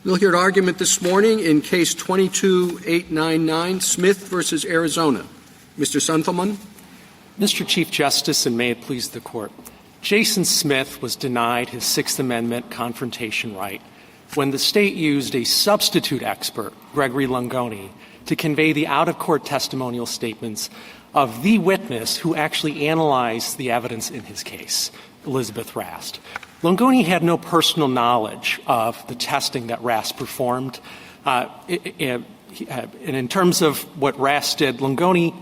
We'll hear argument this morning in Case 22-899, Smith v. Arizona. Mr. Sunkelman. Mr. Chief Justice, and may it please the Court, Jason Smith was denied his Sixth Amendment confrontation right when the state used a substitute expert, Gregory Longoni, to convey the out-of-court testimonial statements of the witness who actually analyzed the evidence in his case, Elizabeth Rast. Longoni had no personal knowledge of the testing that Rast performed. And in terms of what Rast did, Longoni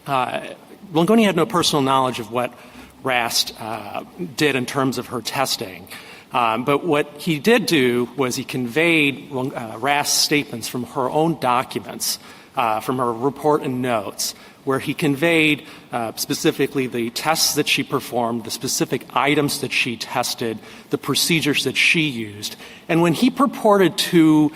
had no personal knowledge of what Rast did in terms of her testing. But what he did do was he conveyed Rast's statements from her own documents, from her report and notes, where he conveyed specifically the tests that she performed, the specific items that she tested, the procedures that she used. And when he purported to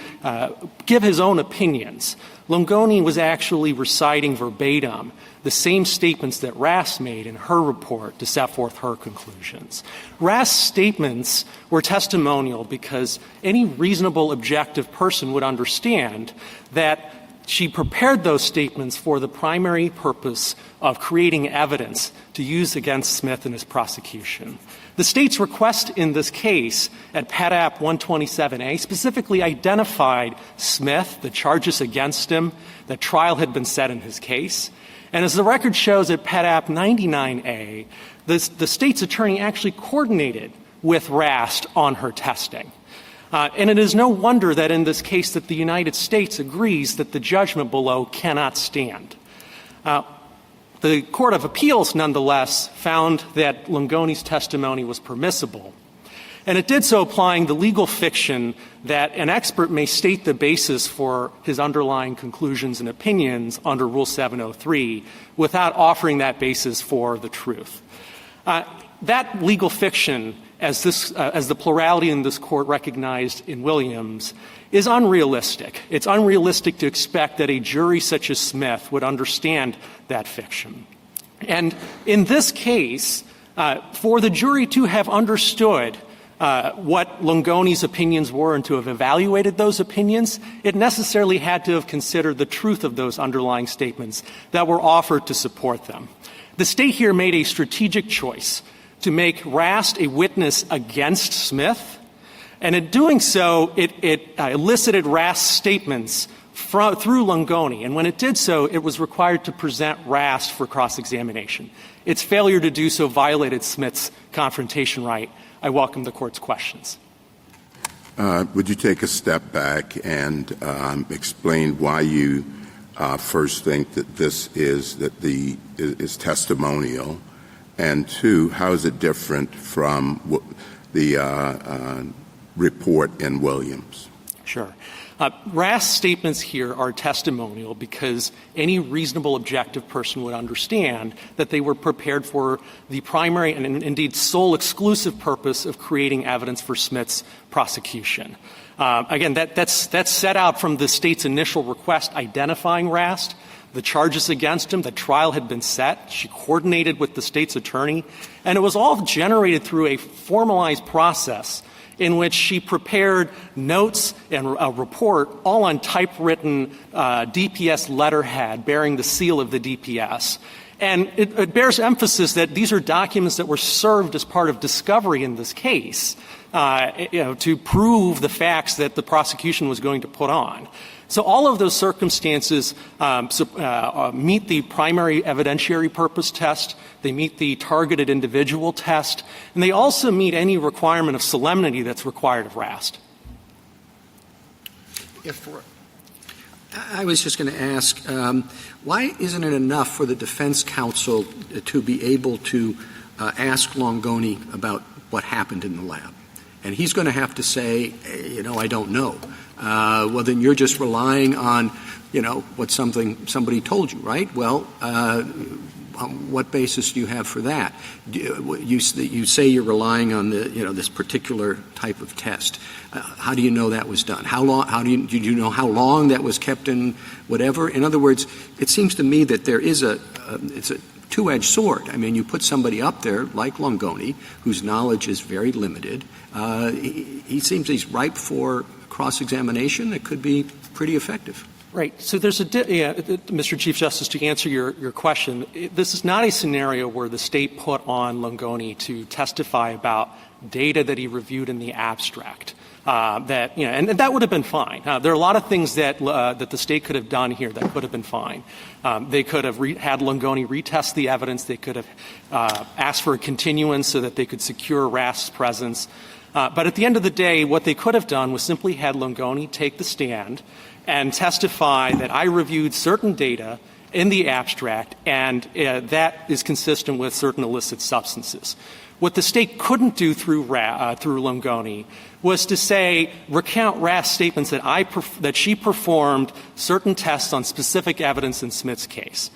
give his own opinions, Longoni was actually reciting verbatim the same statements that Rast made in her report to set forth her conclusions. Rast's statements were testimonial because any reasonable, objective person would understand that she prepared those statements for the primary purpose of creating evidence to use against Smith in his prosecution. The state's request in this case at Pet App 127A specifically identified Smith, the charges against him, that trial had been set in his case. And as the record shows at Pet App 99A, the state's attorney actually coordinated with Rast on her testing. And it is no wonder that in this case that the United States agrees that the judgment below cannot stand. The Court of Appeals, nonetheless, found that Longoni's testimony was permissible. And it did so applying the legal fiction that an expert may state the basis for his underlying conclusions and opinions under Rule 703 without offering that basis for the truth. That legal fiction, as the plurality in this Court recognized in Williams, is unrealistic. It's unrealistic to expect that a jury such as Smith would understand that fiction. And in this case, for the jury to have understood what Longoni's opinions were and to have evaluated those opinions, it necessarily had to have considered the truth of those underlying statements that were offered to support them. The state here made a strategic choice to make Rast a witness against Smith, and in doing so, it elicited Rast's statements through Longoni. And when it did so, it was required to present Rast for cross-examination. Its failure to do so violated Smith's confrontation right. I welcome the Court's questions. Would you take a step back and explain why you first think that this is testimonial, and two, how is it different from the report in Williams? Sure. Rast's statements here are testimonial because any reasonable objective person would understand that they were prepared for the primary and indeed sole exclusive purpose of creating evidence for Smith's prosecution. Again, that's set out from the state's initial request identifying Rast, the charges against him, the trial had been set, she coordinated with the state's attorney, and it was all generated through a formalized process in which she prepared notes and a report all on typewritten DPS letterhead bearing the seal of the DPS. And it bears emphasis that these are documents that were served as part of discovery in this case, to prove the facts that the prosecution was going to put on. So all of those circumstances meet the primary evidentiary purpose test, they meet the targeted individual test, and they also meet any requirement of solemnity that's required of Rast. I was just going to ask, why isn't it enough for the defense counsel to be able to ask Longoni about what happened in the lab? And he's going to have to say, I don't know. Well, then you're just relying on, what somebody told you, right? Well, what basis do you have for that? You say you're relying on this particular type of test. How do you know that was done? How long? Do you know how long that was kept in whatever? In other words, it seems to me that there is it's a two-edged sword. I mean, you put somebody up there like Longoni, whose knowledge is very limited. He seems he's ripe for cross-examination that could be pretty effective. Right. So there's Mr. Chief Justice, to answer your question, this is not a scenario where the state put on Longoni to testify about data that he reviewed in the abstract. And that would have been fine. There are a lot of things that the state could have done here that could have been fine. They could have had Longoni retest the evidence. They could have asked for a continuance so that they could secure Rath's presence. But at the end of the day, what they could have done was simply had Longoni take the stand and testify that I reviewed certain data in the abstract, and that is consistent with certain illicit substances. What the state couldn't do through Longoni was to recount Rath's statements that she performed certain tests on specific evidence in Smith's case.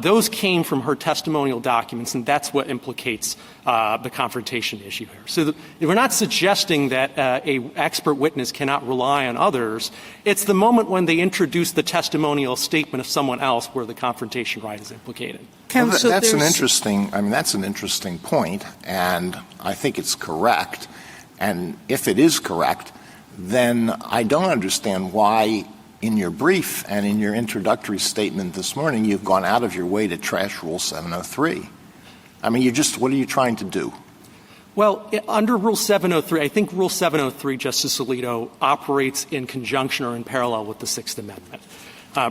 Those came from her testimonial documents, and that's what implicates the confrontation issue here. So we're not suggesting that a expert witness cannot rely on others. It's the moment when they introduce the testimonial statement of someone else where the confrontation right is implicated. Well, that's an interesting point, and I think it's correct. And if it is correct, then I don't understand why in your brief and in your introductory statement this morning you've gone out of your way to trash Rule 703. I mean, what are you trying to do? Well, under Rule 703, I think Rule 703, Justice Alito, operates in conjunction or in parallel with the Sixth Amendment.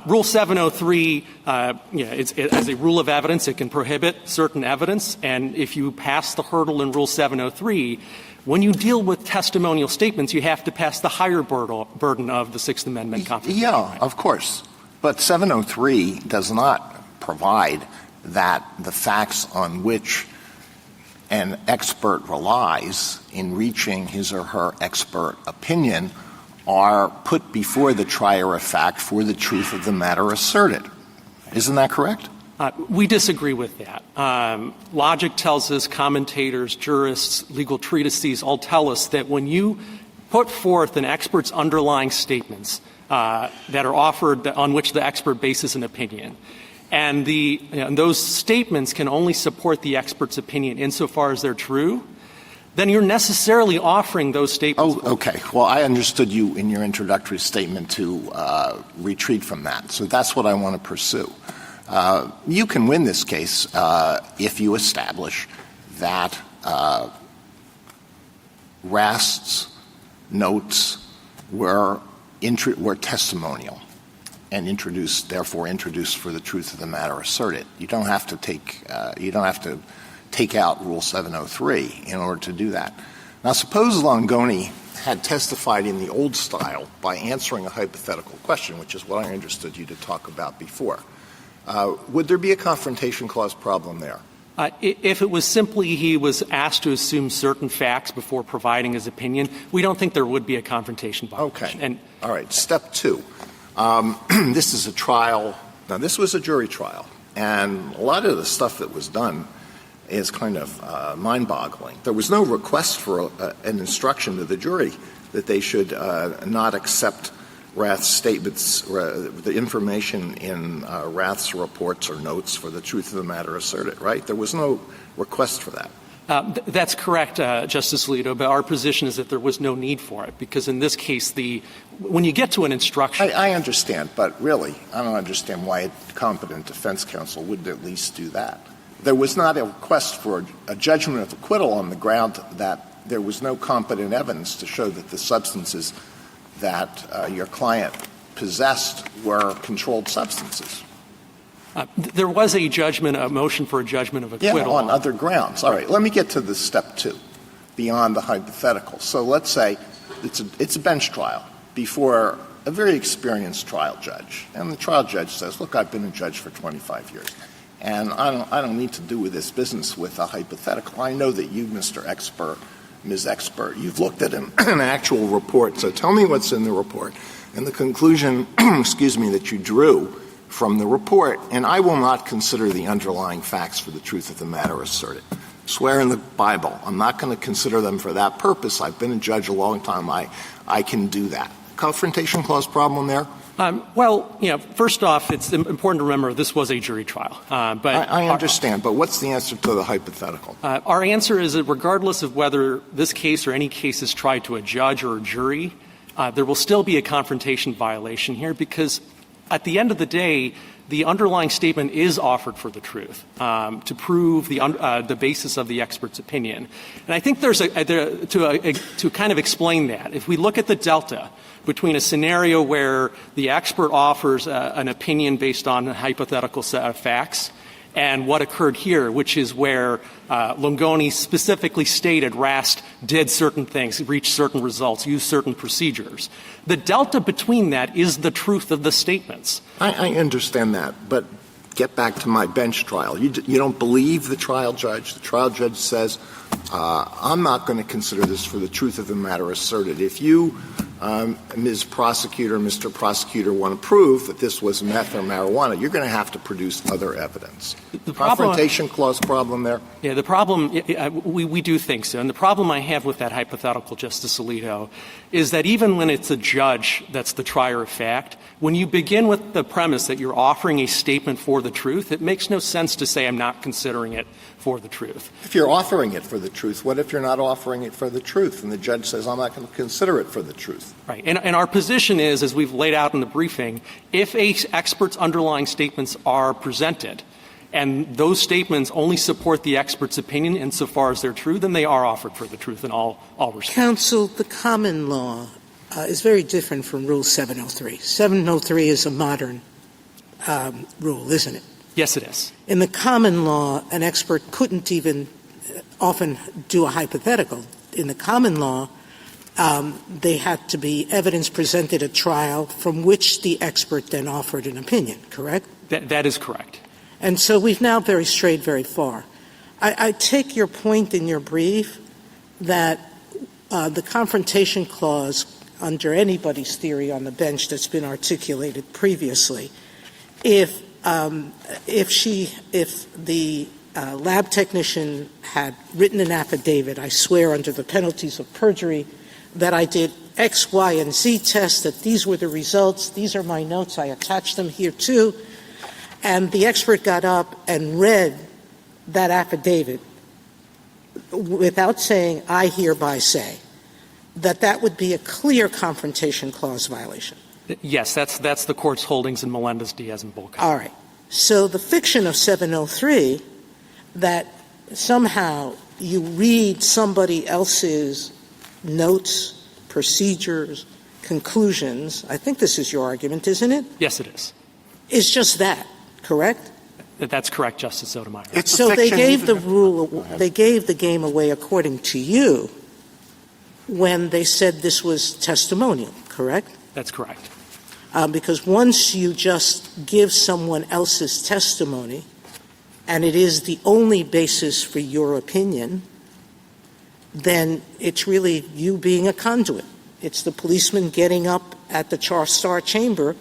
Rule 703, as a rule of evidence, it can prohibit certain evidence, and if you pass the hurdle in Rule 703, when you deal with testimonial statements, you have to pass the higher burden of the Sixth Amendment confrontation. Yeah, of course. But 703 does not provide that the facts on which an expert relies in reaching his or her expert opinion are put before the trier of fact for the truth of the matter asserted. Isn't that correct? We disagree with that. Logic tells us, commentators, jurists, legal treatises all tell us that when you put forth an expert's underlying statements that are offered on which the expert bases an opinion, and those statements can only support the expert's opinion insofar as they're true, then you're necessarily offering those statements. Oh, okay. Well, I understood you in your introductory statement to retreat from that. So that's what I want to pursue. You can win this case if you establish that Rast's notes were testimonial and therefore introduced for the truth of the matter asserted. You don't have to take out Rule 703 in order to do that. Now, suppose Longoni had testified in the old style by answering a hypothetical question, which is what I understood you to talk about before. Would there be a confrontation clause problem there? If it was simply he was asked to assume certain facts before providing his opinion, we don't think there would be a confrontation violation. Okay. All right. Step 2. This is a trial. Now, this was a jury trial, and a lot of the stuff that was done is kind of mind-boggling. There was no request for an instruction to the jury that they should not accept Rath's statements, the information in Rath's reports or notes for the truth of the matter asserted, right? There was no request for that. That's correct, Justice Alito, but our position is that there was no need for it, because in this case, when you get to an instruction... I understand, but really, I don't understand why a competent defense counsel wouldn't at least do that. There was not a request for a judgment of acquittal on the ground that there was no competent evidence to show that the substances that your client possessed were controlled substances. There was a motion for a judgment of acquittal. Yeah, on other grounds. All right, let me get to the step 2, beyond the hypothetical. So let's say it's a bench trial before a very experienced trial judge. And the trial judge says, look, I've been a judge for 25 years, and I don't need to do with this business with a hypothetical. I know that you, Mr. Expert, Ms. Expert, you've looked at an actual report, so tell me what's in the report and the conclusion, that you drew from the report, and I will not consider the underlying facts for the truth of the matter asserted. Swear in the Bible. I'm not going to consider them for that purpose. I've been a judge a long time. I can do that. Confrontation clause problem there? First off, it's important to remember this was a jury trial. But I understand, but what's the answer to the hypothetical? Our answer is that regardless of whether this case or any case is tried to a judge or a jury, there will still be a confrontation violation here because at the end of the day, the underlying statement is offered for the truth to prove the basis of the expert's opinion. And I think to kind of explain that, if we look at the delta between a scenario where the expert offers an opinion based on a hypothetical set of facts and what occurred here, which is where Longoni specifically stated Rast did certain things, reached certain results, used certain procedures. The delta between that is the truth of the statements. I understand that, but get back to my bench trial. You don't believe the trial judge. The trial judge says, I'm not going to consider this for the truth of the matter asserted. If you, Ms. Prosecutor, Mr. Prosecutor, want to prove that this was meth or marijuana, you're going to have to produce other evidence. The Confrontation clause problem there? Yeah, the problem, we do think so. And the problem I have with that hypothetical, Justice Alito, is that even when it's a judge that's the trier of fact, when you begin with the premise that you're offering a statement for the truth, it makes no sense to say I'm not considering it for the truth. If you're offering it for the truth, what if you're not offering it for the truth? And the judge says, I'm not going to consider it for the truth. Right. And our position is, as we've laid out in the briefing, if an expert's underlying statements are presented and those statements only support the expert's opinion insofar as they're true, then they are offered for the truth in all respects. Counsel, the common law is very different from Rule 703. 703 is a modern rule, isn't it? Yes, it is. In the common law, an expert couldn't even often do a hypothetical. In the common law, they had to be evidence presented at trial from which the expert then offered an opinion, correct? That is correct. And so we've now strayed very far. I take your point in your brief that the confrontation clause under anybody's theory on the bench that's been articulated previously, if the lab technician had written an affidavit, I swear under the penalties of perjury, that I did X, Y, and Z tests, that these were the results, these are my notes, I attached them here too, and the expert got up and read that affidavit without saying, I hereby say, that would be a clear confrontation clause violation. Yes, that's the Court's holdings in Melendez, Diaz, and Bolka. All right. So the fiction of 703, that somehow you read somebody else's notes, procedures, conclusions, I think this is your argument, isn't it? Yes, it is. It's just that, correct? That's correct, Justice Sotomayor. So they gave they gave the game away according to you when they said this was testimonial, correct? That's correct. Because once you just give someone else's testimony and it is the only basis for your opinion, then it's really you being a conduit. It's the policeman getting up at the Star Chamber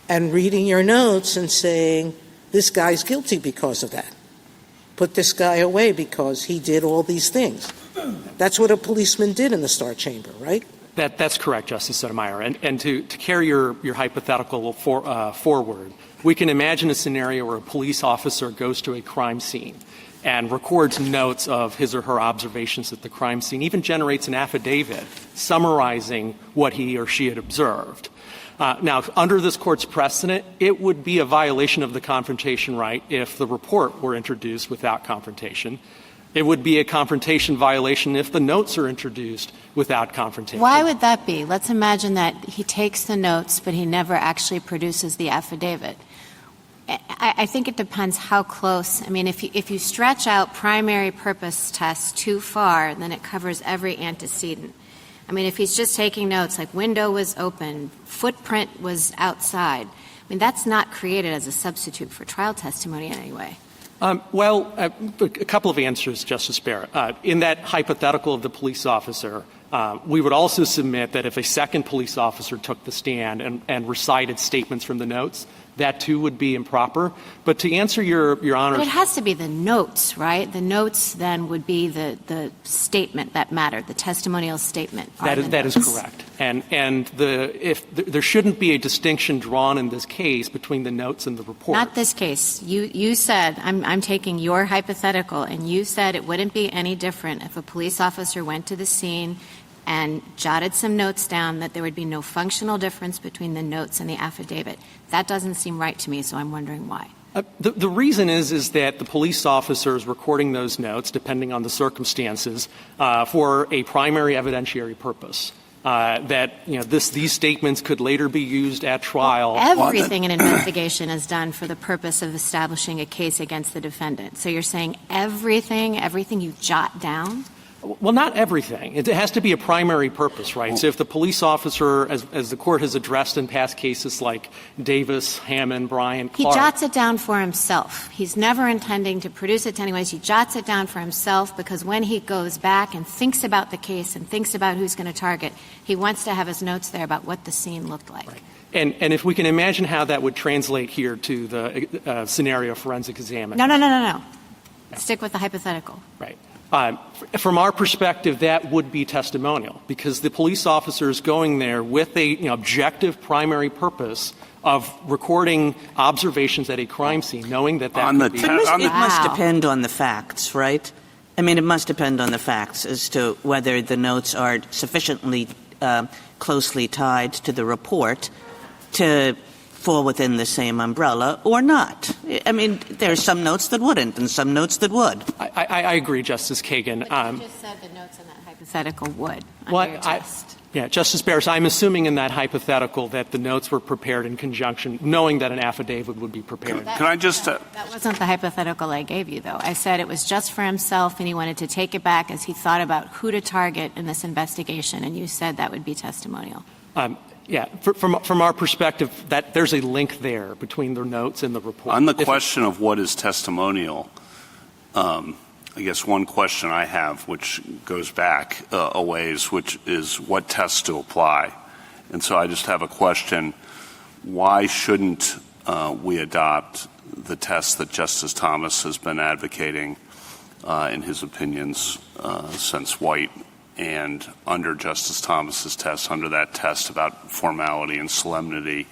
and reading your notes and saying, this guy's guilty because of that. Put this guy away because he did all these things. That's what a policeman did in the Star Chamber, right? That's correct, Justice Sotomayor. And to carry your hypothetical forward, we can imagine a scenario where a police officer goes to a crime scene and records notes of his or her observations at the crime scene, even generates an affidavit summarizing what he or she had observed. Now, under this Court's precedent, it would be a violation of the confrontation right if the report were introduced without confrontation. It would be a confrontation violation if the notes are introduced without confrontation. Why would that be? Let's imagine that he takes the notes, but he never actually produces the affidavit. I think it depends how close. I mean, if you stretch out primary purpose tests too far, then it covers every antecedent. I mean, if he's just taking notes like window was open, footprint was outside, I mean, that's not created as a substitute for trial testimony in any way. A couple of answers, Justice Barrett. In that hypothetical of the police officer, we would also submit that if a second police officer took the stand and recited statements from the notes, that too would be improper. But to answer your Honor's... But it has to be the notes, right? The notes then would be the statement that mattered, the testimonial statement. That is correct. And if there shouldn't be a distinction drawn in this case between the notes and the report. Not this case. You said, I'm taking your hypothetical, and you said it wouldn't be any different if a police officer went to the scene, and jotted some notes down that there would be no functional difference between the notes and the affidavit. That doesn't seem right to me, so I'm wondering why. The reason is that the police officer is recording those notes, depending on the circumstances, for a primary evidentiary purpose. These statements could later be used at trial. Everything in investigation is done for the purpose of establishing a case against the defendant. So you're saying everything you jot down? Well, not everything. It has to be a primary purpose, right? So if the police officer, as the court has addressed in past cases like Davis, Hammond, Bryant, Clark. He jots it down for himself. He's never intending to produce it anyways. He jots it down for himself because when he goes back and thinks about the case and thinks about who's going to target, he wants to have his notes there about what the scene looked like. Right. And if we can imagine how that would translate here to the scenario forensic examiner. No. Stick with the hypothetical. Right. From our perspective, that would be testimonial because the police officer is going there with a objective primary purpose of recording observations at a crime scene, knowing that could be. It must depend on the facts, right? I mean, it must depend on the facts as to whether the notes are sufficiently closely tied to the report to fall within the same umbrella or not. I mean, there are some notes that wouldn't and some notes that would. I agree, Justice Kagan. But you just said the notes in that hypothetical would under your test. Justice Barris, I'm assuming in that hypothetical that the notes were prepared in conjunction, knowing that an affidavit would be prepared. Can I just... That wasn't the hypothetical I gave you, though. I said it was just for himself and he wanted to take it back as he thought about who to target in this investigation, and you said that would be testimonial. From our perspective, that there's a link there between the notes and the report. On the question of what is testimonial, I guess one question I have, which goes back a ways, which is what tests to apply. And so I just have a question. Why shouldn't we adopt the test that Justice Thomas has been advocating in his opinions since White? And under Justice Thomas's test, under that test about formality and solemnity,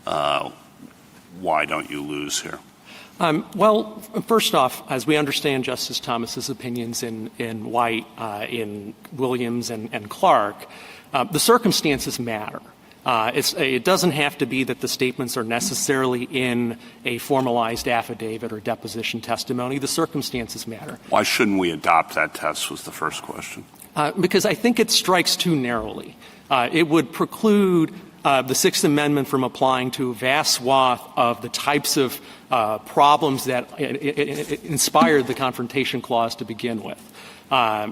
why don't you lose here? Well, first off, as we understand Justice Thomas's opinions in White, in Williams, and Clark, the circumstances matter. It doesn't have to be that the statements are necessarily in a formalized affidavit or deposition testimony. The circumstances matter. Why shouldn't we adopt that test was the first question. Because I think it strikes too narrowly. It would preclude the Sixth Amendment from applying to a vast swath of the types of problems that inspired the Confrontation Clause to begin with.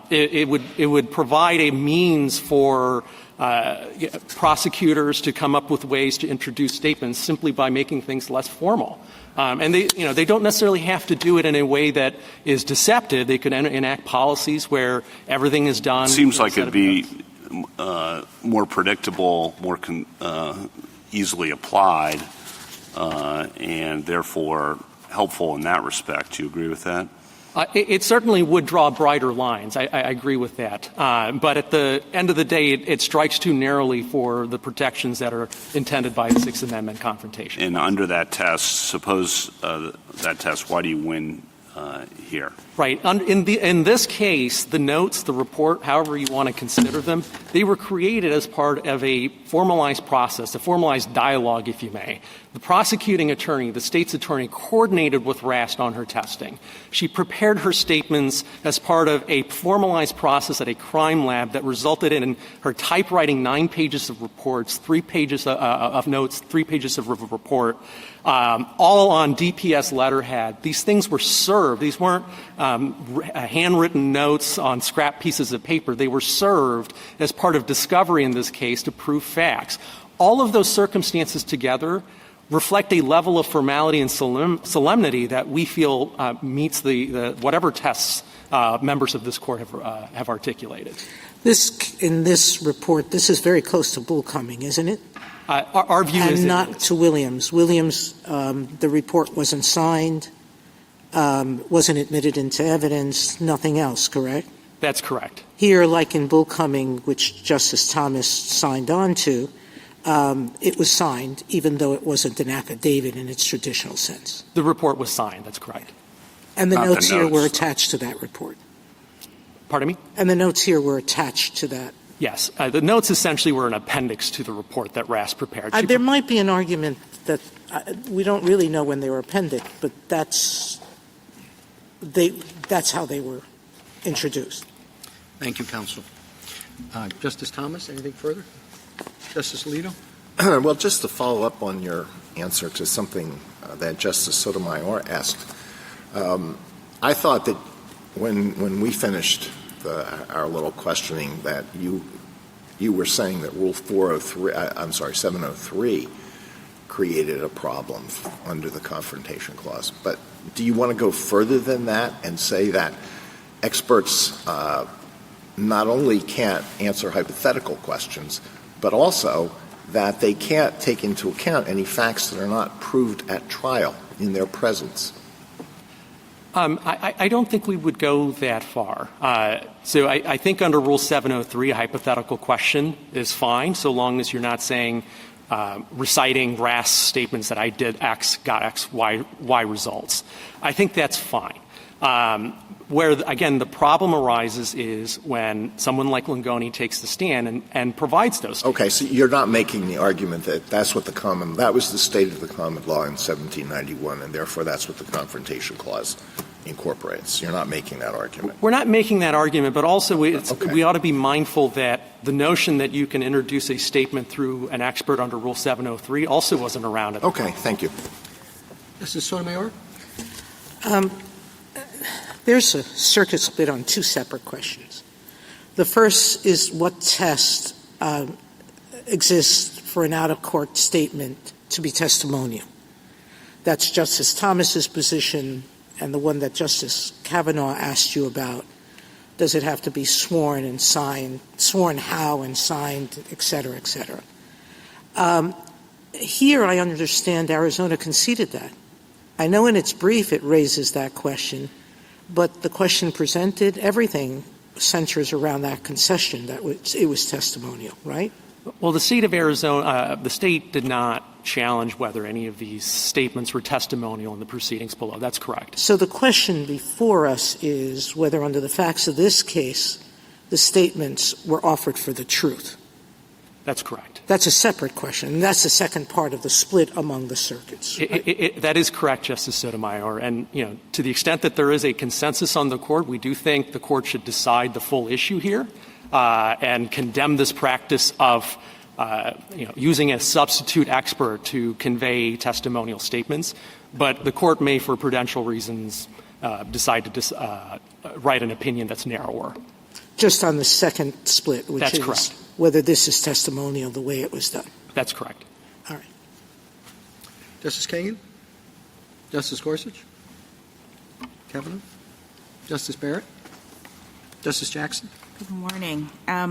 It would provide a means for prosecutors to come up with ways to introduce statements simply by making things less formal. And they don't necessarily have to do it in a way that is deceptive. They could enact policies where everything is done. It seems like it'd be more predictable, more easily applied, and therefore helpful in that respect. Do you agree with that? It certainly would draw brighter lines. I agree with that. But at the end of the day, it strikes too narrowly for the protections that are intended by the Sixth Amendment confrontation. And under that test, suppose that test, why do you win here? Right. In this case, the notes, the report, however you want to consider them, they were created as part of a formalized process, a formalized dialogue, if you may. The prosecuting attorney, the state's attorney, coordinated with Rast on her testing. She prepared her statements as part of a formalized process at a crime lab that resulted in her typewriting 9 pages of reports, 3 pages of notes, 3 pages of report, all on DPS letterhead. These things were served. These weren't handwritten notes on scrap pieces of paper. They were served as part of discovery in this case to prove facts. All of those circumstances together reflect a level of formality and solemnity that we feel meets the whatever tests members of this court have articulated. In this report, this is very close to bullcoming, isn't it? Our view is not to Williams. Williams, the report wasn't signed, wasn't admitted into evidence, nothing else, correct? That's correct. Here, like in bullcoming, which Justice Thomas signed on to, it was signed, even though it wasn't an affidavit in its traditional sense. The report was signed. That's correct. And the notes here were attached to that report. Pardon me? And the notes here were attached to that Yes. The notes essentially were an appendix to the report that Rass prepared. There might be an argument that we don't really know when they were appended, but that's how they were introduced. Thank you, counsel. Justice Thomas, anything further? Justice Alito? Well, just to follow up on your answer to something that Justice Sotomayor asked, I thought that when we finished our little questioning that you were saying that Rule 703 created a problem under the Confrontation Clause. But do you want to go further than that and say that experts not only can't answer hypothetical questions, but also that they can't take into account any facts that are not proved at trial in their presence? I don't think we would go that far. So I think under Rule 703, a hypothetical question is fine so long as you're not saying reciting Rass statements that I did X, got X, Y results. I think that's fine. Where, again, the problem arises is when someone like Langoni takes the stand and provides those. Okay, so you're not making the argument that that was the state of the common law in 1791, and therefore that's what the Confrontation Clause incorporates. You're not making that argument. We're not making that argument, but also we ought to be mindful that the notion that you can introduce a statement through an expert under Rule 703 also wasn't around at the time. Okay, thank you. Justice Sotomayor? There's a circuit split on two separate questions. The first is what test exists for an out-of-court statement to be testimonial. That's Justice Thomas's position and the one that Justice Kavanaugh asked you about. Does it have to be sworn and signed, sworn how and signed, et cetera, et cetera? Here I understand Arizona conceded that. I know in its brief it raises that question, but the question presented, everything centers around that concession that it was testimonial, right? Well, the state of Arizona, the state did not challenge whether any of these statements were testimonial in the proceedings below. That's correct. So the question before us is whether under the facts of this case, the statements were offered for the truth. That's correct. That's a separate question, and that's the second part of the split among the circuits. Right? That is correct, Justice Sotomayor. And, to the extent that there is a consensus on the court, we do think the court should decide the full issue here and condemn this practice of using a substitute expert to convey testimonial statements. But the court may, for prudential reasons, decide to write an opinion that's narrower. Just on the second split, which That's is correct. Whether this is testimonial the way it was done. That's correct. All right. Justice Kagan? Justice Gorsuch? Kavanaugh? Justice Barrett? Justice Jackson? Good morning. I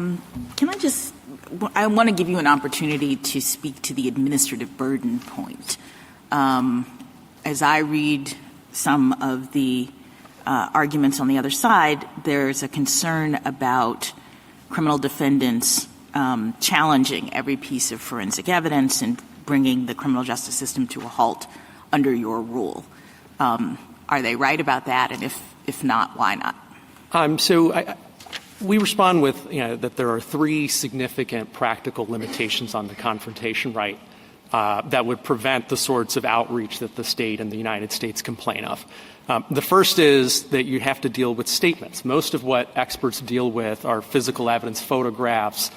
want to give you an opportunity to speak to the administrative burden point. As I read some of the arguments on the other side, there's a concern about criminal defendants challenging every piece of forensic evidence and bringing the criminal justice system to a halt under your rule. Are they right about that? And if not, why not? We respond with that there are three significant practical limitations on the confrontation right that would prevent the sorts of outreach that the state and the United States complain of. The first is that you have to deal with statements. Most of what experts deal with are physical evidence, photographs,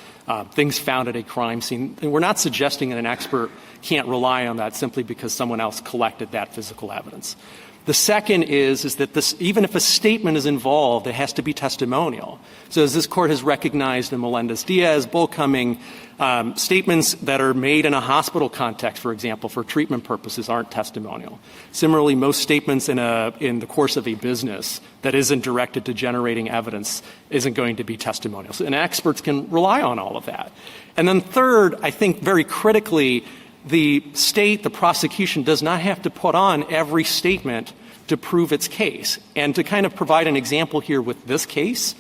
things found at a crime scene. And we're not suggesting that an expert can't rely on that simply because someone else collected that physical evidence. The second is that even if a statement is involved, it has to be testimonial. So as this court has recognized in Melendez-Diaz, Bullcoming, statements that are made in a hospital context, for example, for treatment purposes aren't testimonial. Similarly, most statements in the course of a business that isn't directed to generating evidence isn't going to be testimonial. And experts can rely on all of that. And then third, I think very critically, the state, the prosecution, does not have to put on every statement to prove its case. And to kind of provide an example here with this case,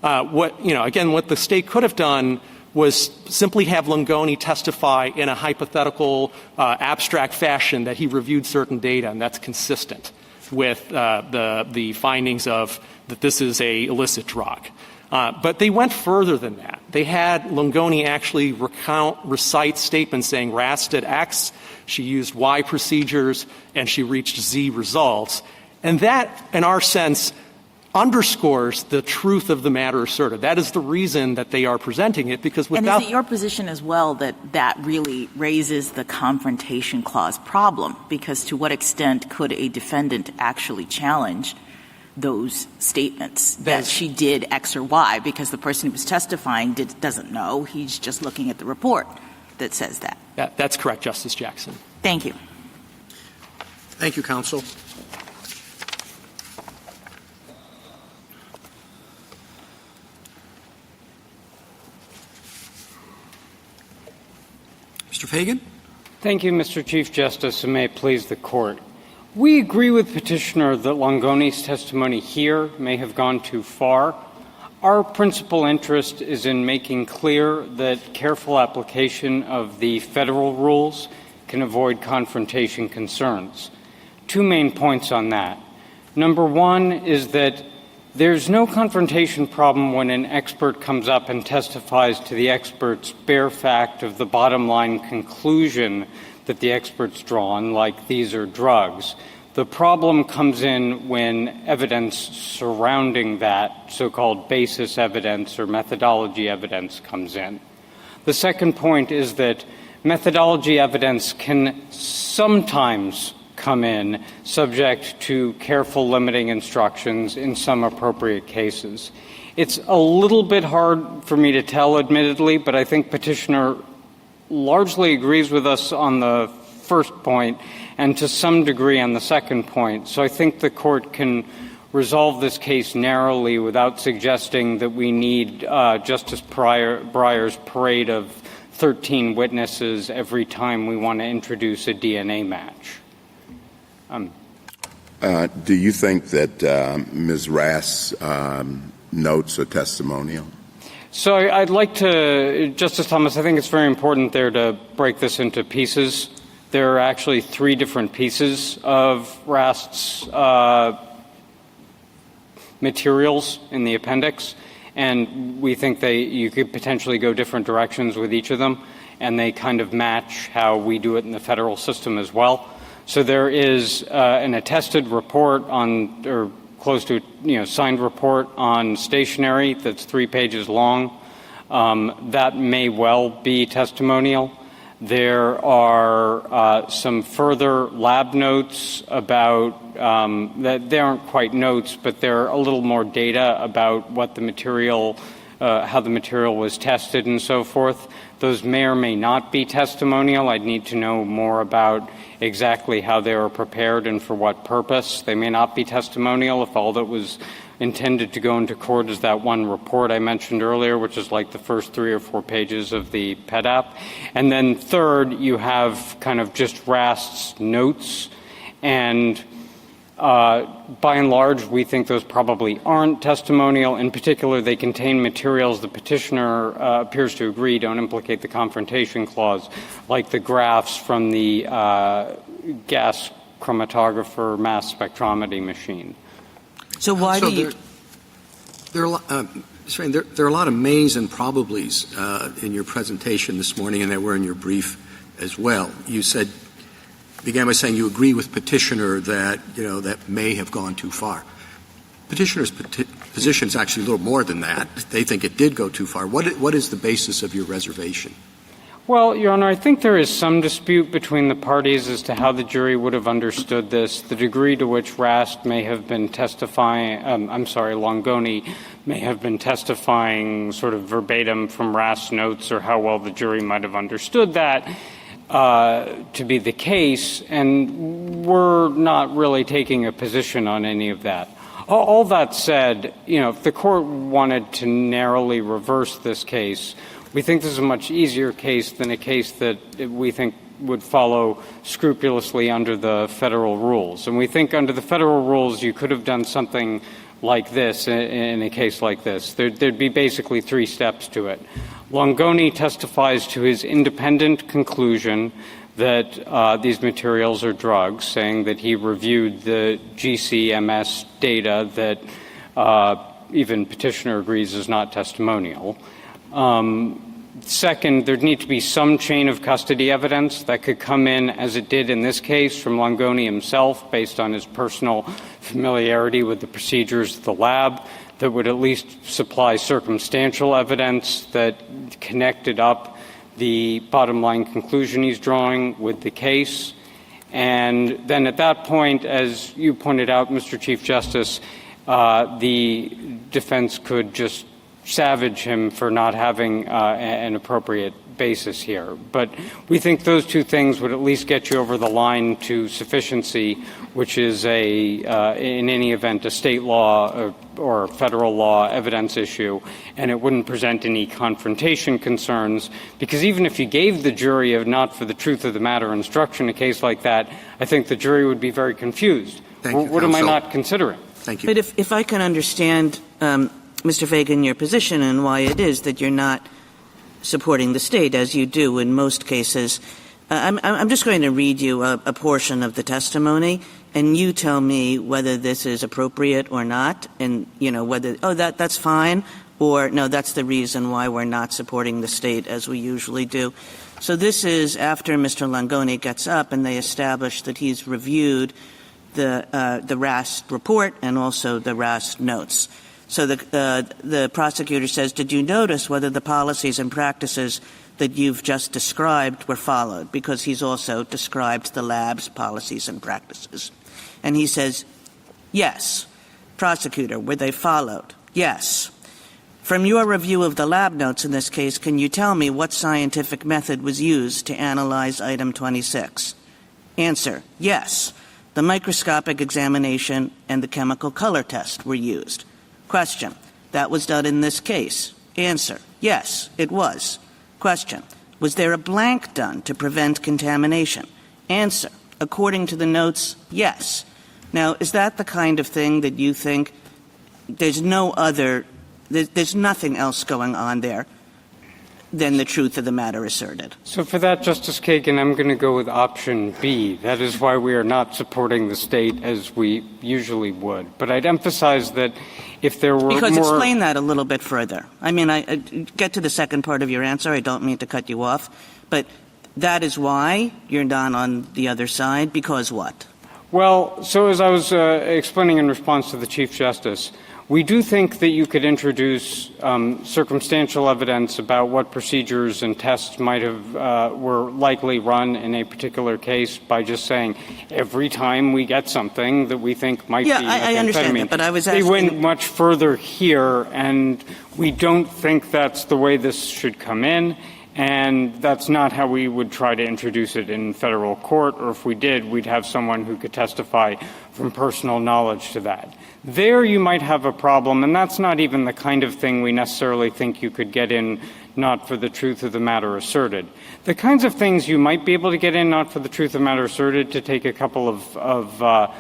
what the state could have done was simply have Langoni testify in a hypothetical, abstract fashion that he reviewed certain data, and that's consistent with the findings of that this is a illicit drug. But they went further than that. They had Longoni actually recite statements saying Rast did X, she used Y procedures, and she reached Z results. And that, in our sense, underscores the truth of the matter asserted. That is the reason that they are presenting it, because without— And is it your position as well that that really raises the Confrontation Clause problem? Because to what extent could a defendant actually challenge those statements that she did X or Y, because the person who was testifying doesn't know. He's just looking at the report that says that. That's correct, Justice Jackson. Thank you. Thank you, counsel. Mr. Fagan? Thank you, Mr. Chief Justice, and may it please the Court. We agree with Petitioner that Longoni's testimony here may have gone too far. Our principal interest is in making clear that careful application of the federal rules can avoid confrontation concerns. Two main points on that. Number one is that there's no confrontation problem when an expert comes up and testifies to the expert's bare fact of the bottom line conclusion that the expert's drawn, like these are drugs. The problem comes in when evidence surrounding that, so-called basis evidence or methodology evidence, comes in. The second point is that methodology evidence can sometimes come in subject to careful limiting instructions in some appropriate cases. It's a little bit hard for me to tell, admittedly, but I think Petitioner largely agrees with us on the first point and to some degree on the second point. So I think the Court can resolve this case narrowly without suggesting that we need Justice Breyer's parade of 13 witnesses every time we want to introduce a DNA match. Do you think that Ms. Rast's notes are testimonial? So I'd like to, Justice Thomas, I think it's very important there to break this into pieces. There are actually three different pieces of Rast's materials in the appendix, and we think you could potentially go different directions with each of them, and they kind of match how we do it in the federal system as well. So there is an attested report on, or close to, signed report on stationery that's 3 pages long. That may well be testimonial. There are some further lab notes about that they aren't quite notes, but they're a little more data about what the material, how the material was tested and so forth. Those may or may not be testimonial. I'd need to know more about exactly how they were prepared and for what purpose. They may not be testimonial if all that was intended to go into court is that one report I mentioned earlier, which is like the first 3 or 4 pages of the PEDAP. And then third, you have kind of just Rast's notes. And by and large, we think those probably aren't testimonial. In particular, they contain materials the petitioner appears to agree don't implicate the Confrontation Clause, like the graphs from the gas chromatographer mass spectrometry machine. So why do you... There are a lot of mays and probablys in your presentation this morning, and they were in your brief as well. You began by saying you agree with petitioner that, that may have gone too far. Petitioner's position is actually a little more than that. They think it did go too far. What is the basis of your reservation? Well, Your Honor, I think there is some dispute between the parties as to how the jury would have understood this. The degree to which Rast may have been Longoni may have been testifying sort of verbatim from Rast's notes, or how well the jury might have understood that to be the case, and we're not really taking a position on any of that. All that said, if the Court wanted to narrowly reverse this case, we think this is a much easier case than a case that we think would follow scrupulously under the federal rules. And we think under the federal rules you could have done something like this in a case like this. There'd be basically 3 steps to it. Longoni testifies to his independent conclusion that these materials are drugs, saying that he reviewed the GCMS data that even petitioner agrees is not testimonial. Second, there'd need to be some chain of custody evidence that could come in, as it did in this case, from Longoni himself, based on his personal familiarity with the procedures of the lab, that would at least supply circumstantial evidence that connected up the bottom line conclusion he's drawing with the case. And then at that point, as you pointed out, Mr. Chief Justice, the defense could just savage him for not having an appropriate basis here. But we think those two things would at least get you over the line to sufficiency, which is in any event, a state law or federal law evidence issue, and it wouldn't present any confrontation concerns, because even if you gave the jury a not for the truth of the matter instruction in a case like that, I think the jury would be very confused. What am I not considering? Thank you. But if I can understand, Mr. Fagan, your position and why it is that you're not supporting the state, as you do in most cases, I'm just going to read you a portion of the testimony, and you tell me whether this is appropriate or not, and, whether, that's fine, or no, that's the reason why we're not supporting the state as we usually do. So this is after Mr. Longoni gets up and they establish that he's reviewed the RAST report and also the RAST notes. So the prosecutor says, did you notice whether the policies and practices that you've just described were followed? Because he's also described the lab's policies and practices. And he says, yes. Prosecutor, were they followed? Yes. From your review of the lab notes in this case, can you tell me what scientific method was used to analyze item 26? Answer, yes. The microscopic examination and the chemical color test were used. Question, that was done in this case. Answer, yes, it was. Question, was there a blank done to prevent contamination? Answer, according to the notes, yes. Now, is that the kind of thing that you think there's nothing else going on there than the truth of the matter asserted? So for that, Justice Kagan, I'm going to go with option B. That is why we are not supporting the state as we usually would. But I'd emphasize that if there were Because more... explain that a little bit further. I mean, I get to the second part of your answer. I don't mean to cut you off. But that is why you're not on the other side. Because what? Well, so as I was explaining in response to the Chief Justice, we do think that you could introduce circumstantial evidence about what procedures and tests might have were likely run in a particular case by just saying every time we get something that we think might be methamphetamine. I understand that, but I was asking... They went much further here, and we don't think that's the way this should come in, and that's not how we would try to introduce it in federal court, or if we did, we'd have someone who could testify from personal knowledge to that. There you might have a problem, and that's not even the kind of thing we necessarily think you could get in not for the truth of the matter asserted. The kinds of things you might be able to get in not for the truth of the matter asserted, to take a couple of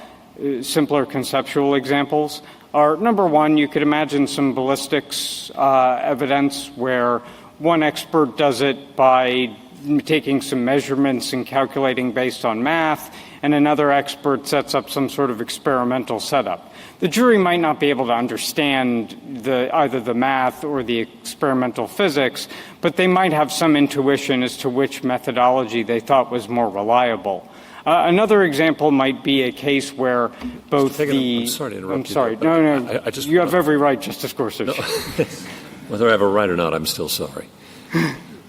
simpler conceptual examples, are, number one, you could imagine some ballistics evidence where one expert does it by taking some measurements and calculating based on math, and another expert sets up some sort of experimental setup. The jury might not be able to understand either the math or the experimental physics, but they might have some intuition as to which methodology they thought was more reliable. Another example might be a case where both the... I'm sorry to interrupt you. I'm sorry. No. You have every right, Justice Gorsuch. No. Whether I have a right or not, I'm still sorry.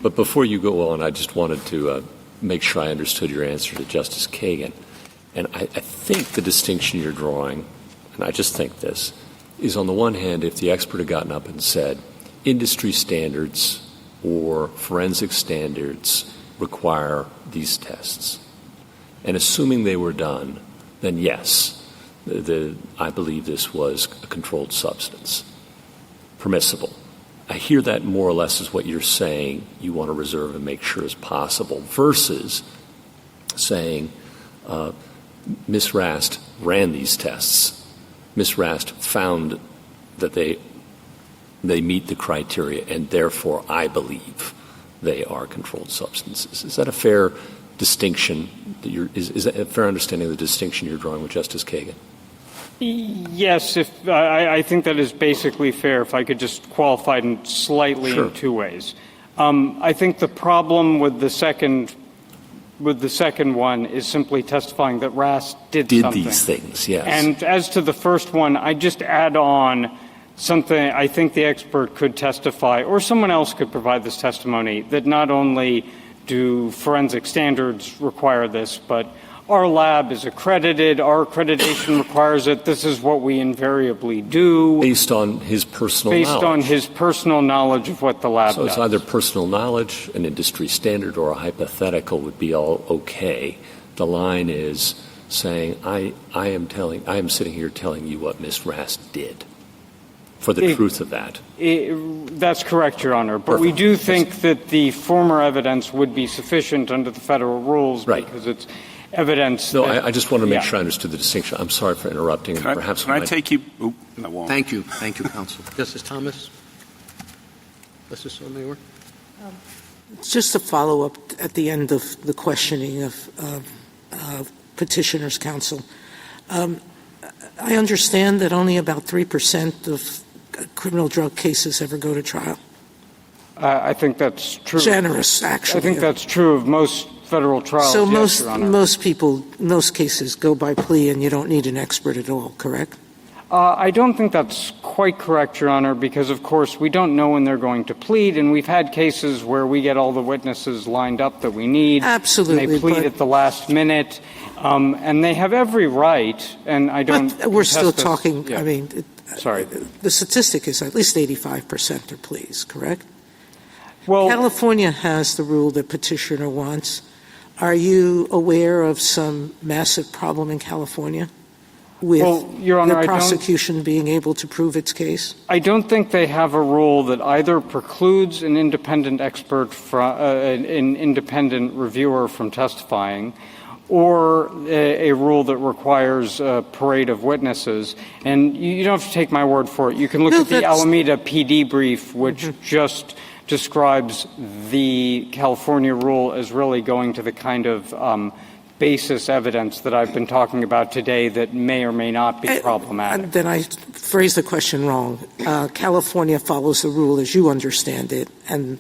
But before you go on, I just wanted to make sure I understood your answer to Justice Kagan. And I think the distinction you're drawing, and I just think this, is on the one hand, if the expert had gotten up and said, industry standards or forensic standards require these tests, and assuming they were done, then yes, I believe this was a controlled substance, permissible. I hear that more or less is what you're saying you want to reserve and make sure is possible, versus saying Ms. Rast ran these tests. Ms. Rast found that they meet the criteria, and therefore I believe they are controlled substances. Is that a fair distinction? Is that a fair understanding of the distinction you're drawing with Justice Kagan? Yes, I think that is basically fair. If I could just qualify it slightly Sure. in two ways. I think the problem with the second one is simply testifying that Rast did something. These things, yes. And as to the first one, I just add on something I think the expert could testify, or someone else could provide this testimony, that not only do forensic standards require this, but our lab is accredited, our accreditation requires it, this is what we invariably do. Based on his personal knowledge. Based on his personal knowledge of what the lab So does. it's either personal knowledge, an industry standard, or a hypothetical would be all okay. The line is saying, I am sitting here telling you what Ms. Rast did, for the truth of that. That's correct, Your Honor. But we do think that the former evidence would be sufficient under the federal rules because it's evidence. No, I just want to make sure I understood the distinction. I'm sorry for interrupting. Can I take you? Oop, I won't. Thank you, counsel. Justice Thomas? Justice Sotomayor? Just to follow up at the end of the questioning of petitioner's counsel, I understand that only about 3% of criminal drug cases ever go to trial. I think that's true. Generous, actually. I think that's true of most federal trials. So yes, Your Honor. most people, most cases go by plea and you don't need an expert at all, correct? I don't think that's quite correct, Your Honor, because, of course, we don't know when they're going to plead, and we've had cases where we get all the witnesses lined up that we need. Absolutely. And they plead at the last minute, and they have every right, and I don't... But we're still talking, Yeah. I mean... Sorry. The statistic is at least 85% are pleas, correct? Well, California has the rule that petitioner wants. Are you aware of some massive problem in California with Your Honor, the prosecution being able to prove its case? I don't think they have a rule that either precludes an independent expert, an independent reviewer from testifying, or a rule that requires a parade of witnesses. And you don't have to take my word for it. You can look at the Alameda PD brief, which just describes the California rule as really going to the kind of basis evidence that I've been talking about today that may or may not be problematic. Then I phrased the question wrong. California follows the rule as you understand it, and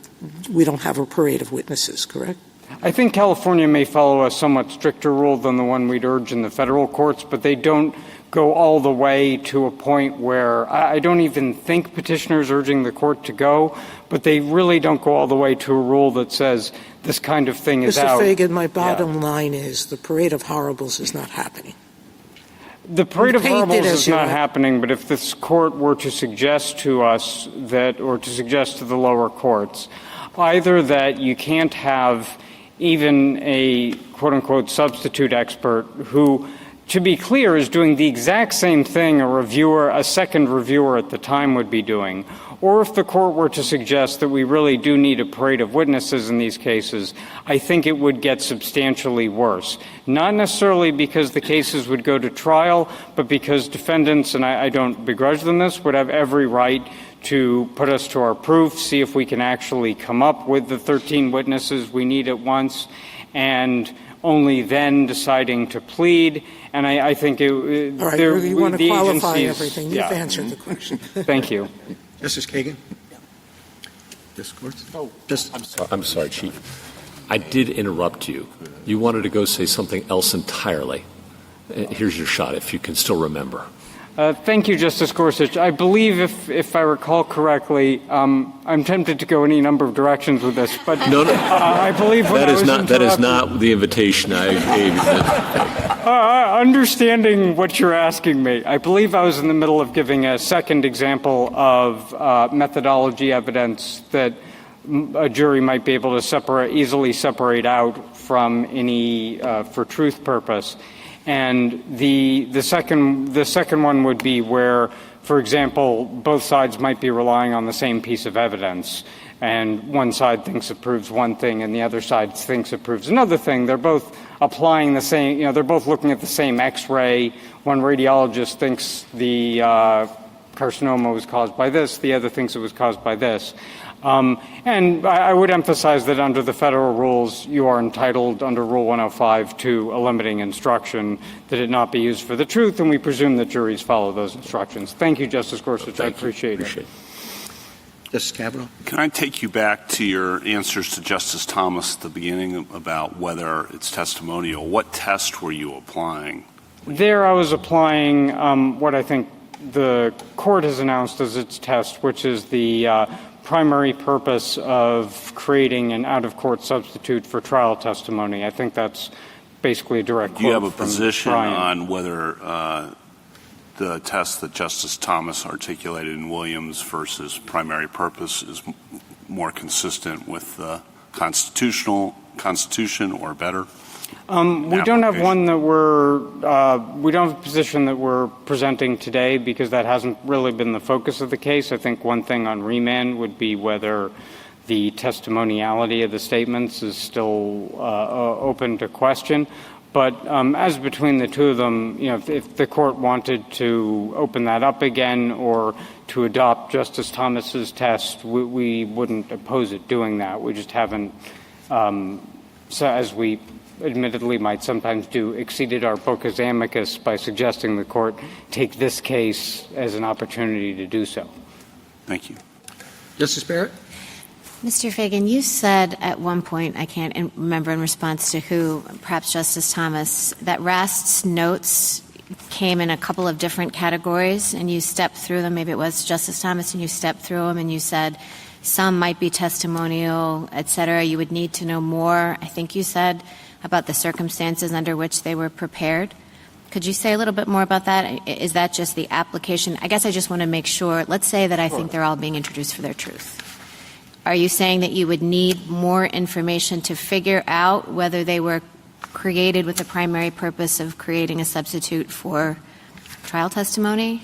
we don't have a parade of witnesses, correct? I think California may follow a somewhat stricter rule than the one we'd urge in the federal courts, but they don't go all the way to a point where I don't even think petitioners urging the court to go, but they really don't go all the way to a rule that says this kind of thing is out. Mr. Fagan, my bottom line is the parade of horribles is not happening. The parade of horribles is not happening, but if this court were to suggest to us that, or to suggest to the lower courts, either that you can't have even a quote-unquote substitute expert who, to be clear, is doing the exact same thing a second reviewer at the time would be doing, or if the court were to suggest that we really do need a parade of witnesses in these cases, I think it would get substantially worse. Not necessarily because the cases would go to trial, but because defendants, and I don't begrudge them this, would have every right to put us to our proof, see if we can actually come up with the 13 witnesses we need at once, and only then deciding to plead. And I think all right, you want to qualify everything. You've answered the question. Thank you. Justice Kagan? Discourse? I'm sorry, Chief. I did interrupt you. You wanted to go say something else entirely. Here's your shot, if you can still remember. Thank you, Justice Gorsuch. I believe, if I recall correctly, I'm tempted to go any number of directions with this, but no. I believe that is not the invitation I gave you. Understanding what you're asking me, I believe I was in the middle of giving a second example of methodology evidence that a jury might be able to easily separate out from any for truth purpose. And the second one would be where, for example, both sides might be relying on the same piece of evidence, and one side thinks it proves one thing and the other side thinks it proves another thing. They're both applying the same, they're both looking at the same X-ray. One radiologist thinks the carcinoma was caused by this, the other thinks it was caused by this. And I would emphasize that under the federal rules, you are entitled under Rule 105 to a limiting instruction that it not be used for the truth, and we presume that juries follow those instructions. Thank you, Justice Gorsuch. I appreciate it. Justice Kavanaugh? Can I take you back to your answers to Justice Thomas at the beginning about whether it's testimonial? What test were you applying? There I was applying what I think the court has announced as its test, which is the primary purpose of creating an out-of-court substitute for trial testimony. I think that's basically a direct quote. Do you have a from position Brian. on whether the test that Justice Thomas articulated in Williams versus primary purpose is more consistent with the Constitution or better? We don't have one that we don't have a position that we're presenting today because that hasn't really been the focus of the case. I think one thing on remand would be whether the testimoniality of the statements is still open to question. But as between the two of them, if the court wanted to open that up again or to adopt Justice Thomas's test, we wouldn't oppose it doing that. We just haven't, so as we admittedly might sometimes do, exceeded our book as amicus by suggesting the court take this case as an opportunity to do so. Thank you. Justice Barrett? Mr. Fagan, you said at one point, I can't remember in response to who, perhaps Justice Thomas, that Rast's notes came in a couple of different categories, and you stepped through them. Maybe it was Justice Thomas, and you stepped through them, and you said some might be testimonial, et cetera. You would need to know more, I think you said, about the circumstances under which they were prepared. Could you say a little bit more about that? Is that just the application? I guess I just want to make sure. Let's say that I think they're all being introduced for their truth. Are you saying that you would need more information to figure out whether they were created with the primary purpose of creating a substitute for trial testimony?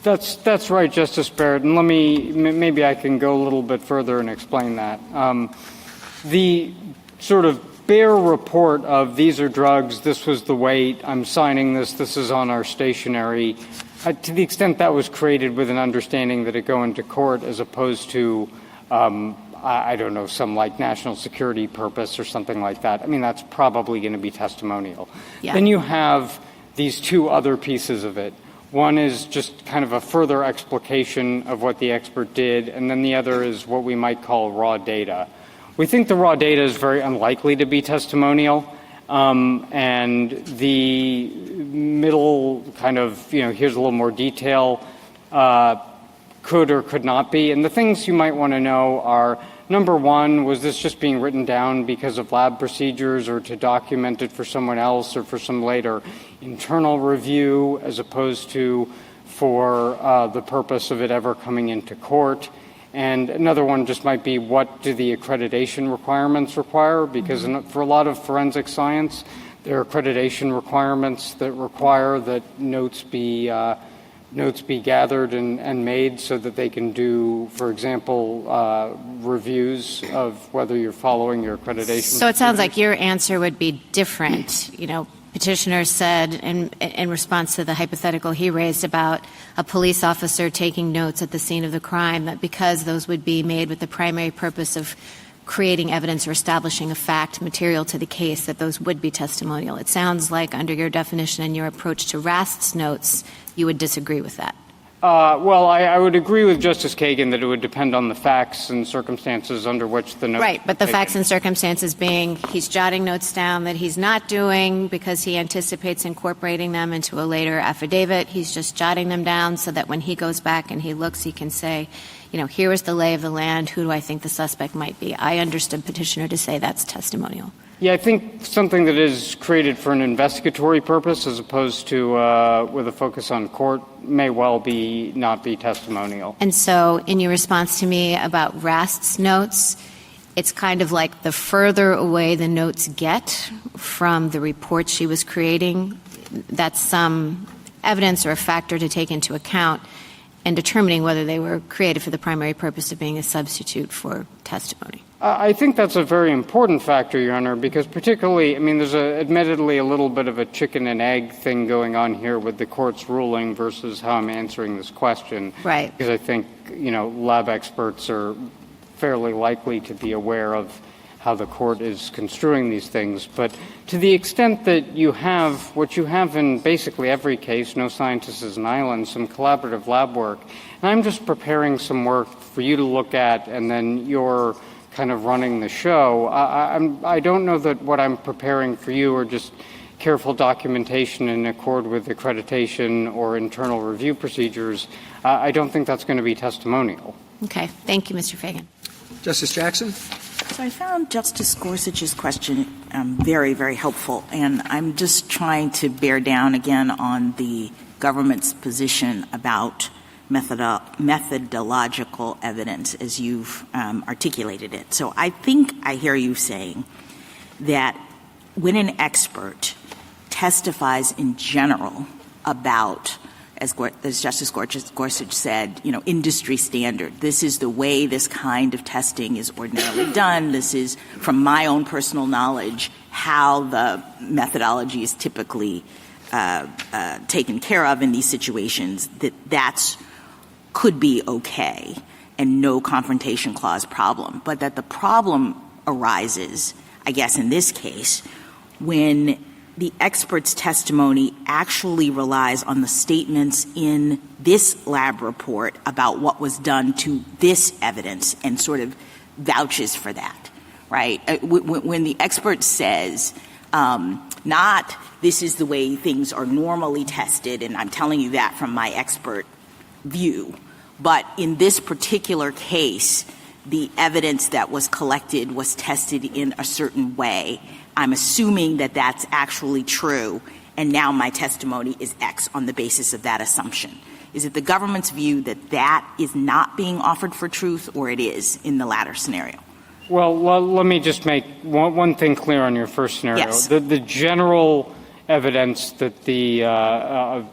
That's right, Justice Barrett. And maybe I can go a little bit further and explain that. The sort of bare report of these are drugs, this was the weight, I'm signing this is on our stationery, to the extent that was created with an understanding that it go into court as opposed to, I don't know, some like national security purpose or something like that. I mean, that's probably going to be testimonial. Yeah. Then you have these two other pieces of it. One is just kind of a further explication of what the expert did, and then the other is what we might call raw data. We think the raw data is very unlikely to be testimonial, and the middle kind of, here's a little more detail, could or could not be. And the things you might want to know are, number one, was this just being written down because of lab procedures or to document it for someone else or for some later internal review as opposed to for the purpose of it ever coming into court? And another one just might be, what do the accreditation requirements require? Because for a lot of forensic science, there are accreditation requirements that require that notes be gathered and made so that they can do, for example, reviews of whether you're following your accreditation. So it sounds like your answer would be different. Petitioner said in response to the hypothetical he raised about a police officer taking notes at the scene of the crime, that because those would be made with the primary purpose of creating evidence or establishing a fact material to the case, that those would be testimonial. It sounds like under your definition and your approach to Rast's notes, you would disagree with that. Well, I would agree with Justice Kagan that it would depend on the facts and circumstances under which the notes. Right, but the facts and circumstances being he's jotting notes down that he's not doing because he anticipates incorporating them into a later affidavit. He's just jotting them down so that when he goes back and he looks, he can say, here is the lay of the land. Who do I think the suspect might be? I understood Petitioner to say that's testimonial. Yeah, I think something that is created for an investigatory purpose as opposed to with a focus on court may well not be testimonial. And so in your response to me about Rast's notes, it's kind of like the further away the notes get from the report she was creating, that's some evidence or a factor to take into account in determining whether they were created for the primary purpose of being a substitute for testimony. I think that's a very important factor, Your Honor, because particularly, there's admittedly a little bit of a chicken and egg thing going on here with the court's ruling versus how I'm answering this question. Right. Because I think, lab experts are fairly likely to be aware of how the court is construing these things. But to the extent that you have what you have in basically every case, no scientist is an island, some collaborative lab work, and I'm just preparing some work for you to look at, and then you're kind of running the show. I don't know that what I'm preparing for you are just careful documentation in accord with accreditation or internal review procedures. I don't think that's going to be testimonial. Okay. Thank you, Mr. Fagan. Justice Jackson? So I found Justice Gorsuch's question very, very helpful, and I'm just trying to bear down again on the government's position about methodological evidence as you've articulated it. So I think I hear you saying that when an expert testifies in general about, as Justice Gorsuch said, industry standard. This is the way this kind of testing is ordinarily done. This is, from my own personal knowledge, how the methodology is typically taken care of in these situations, that's could be okay and no confrontation clause problem. But that the problem arises, I guess in this case, when the expert's testimony actually relies on the statements in this lab report about what was done to this evidence and sort of vouches for that, right? When the expert says, not this is the way things are normally tested, and I'm telling you that from my expert view, but in this particular case, the evidence that was collected was tested in a certain way. I'm assuming that that's actually true, and now my testimony is X on the basis of that assumption. Is it the government's view that that is not being offered for truth, or it is in the latter scenario? Well, let me just make one thing clear on your first scenario. Yes. The general evidence that the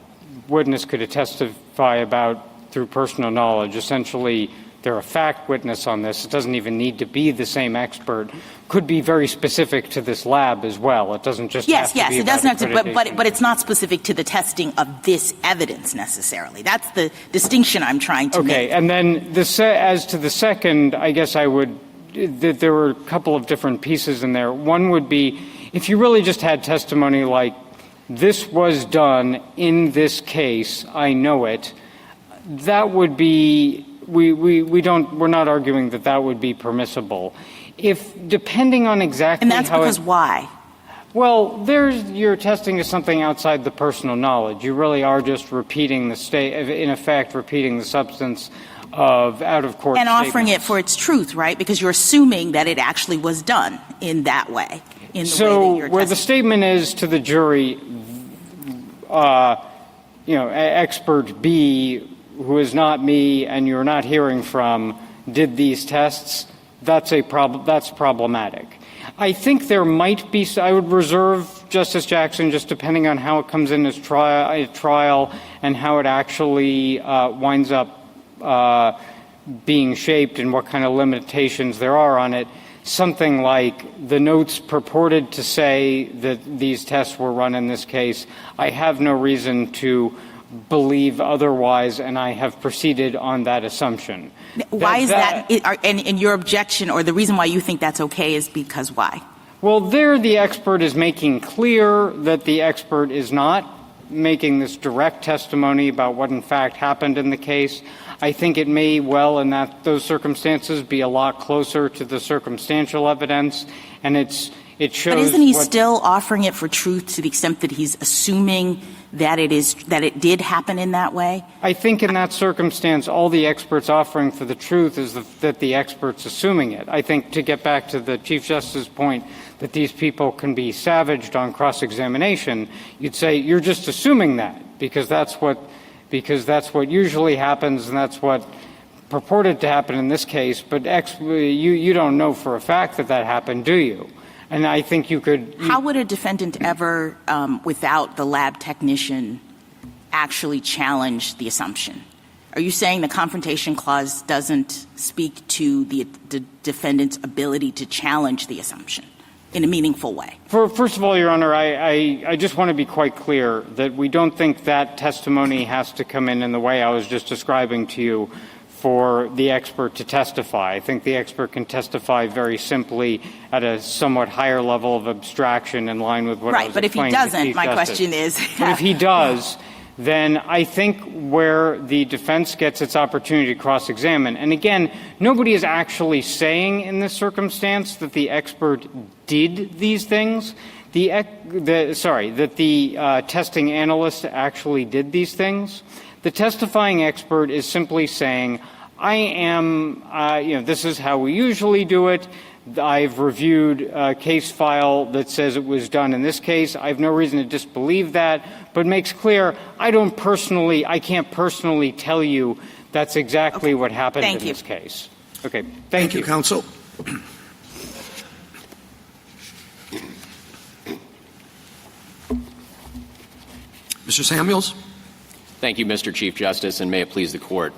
witness could testify about through personal knowledge, essentially they're a fact witness on this. It doesn't even need to be the same expert. Could be very specific to this lab as well. It doesn't just have to be it doesn't have to, accreditation. but it's not specific to the testing of this evidence necessarily. That's the distinction I'm trying to make. Okay, and then as to the second, I guess there were a couple of different pieces in there. One would be if you really just had testimony like, this was done in this case, I know it, that would be, we're not arguing that would be permissible. If, depending on exactly and that's because why? Well, you're testing something outside the personal knowledge. You really are just repeating in effect, repeating the substance of out-of-court and statements. Offering it for its truth, right? Because you're assuming that it actually was done in that way, in the way that you're where testing. the statement is to the jury, expert B, who is not me and you're not hearing from, did these tests, that's problematic. I think there might be, I would reserve, Justice Jackson, just depending on how it comes in as trial and how it actually winds up being shaped and what kind of limitations there are on it, something like the notes purported to say that these tests were run in this case. I have no reason to believe otherwise, and I have proceeded on that assumption. Why is that? And your objection, or the reason why you think that's okay, is because why? Well, the expert is making clear that the expert is not making this direct testimony about what in fact happened in the case. I think it may well, in those circumstances, be a lot closer to the circumstantial evidence, and it shows. But isn't he still offering it for truth to the extent that he's assuming that it did happen in that way? I think in that circumstance, all the expert's offering for the truth is that the expert's assuming it. I think, to get back to the Chief Justice's point that these people can be savaged on cross-examination, you'd say you're just assuming that because that's what usually happens and that's what purported to happen in this case. But you don't know for a fact that happened, do you? And I think you could. How would a defendant ever, without the lab technician, actually challenge the assumption? Are you saying the confrontation clause doesn't speak to the defendant's ability to challenge the assumption in a meaningful way? First of all, Your Honor, I just want to be quite clear that we don't think that testimony has to come in the way I was just describing to you for the expert to testify. I think the expert can testify very simply at a somewhat higher level of abstraction in line with what I was but if he explaining to doesn't, Chief my Justice. question is... But if he does, then I think where the defense gets its opportunity to cross-examine, and again, nobody is actually saying in this circumstance that the expert did these things, that the testing analyst actually did these things. The testifying expert is simply saying, I am, this is how we usually do it. I've reviewed a case file that says it was done in this case. I have no reason to disbelieve that, but makes clear I can't personally tell you that's exactly what happened in this case. Okay. Thank you, counsel. Mr. Samuels. Thank you, Mr. Chief Justice, and may it please the Court.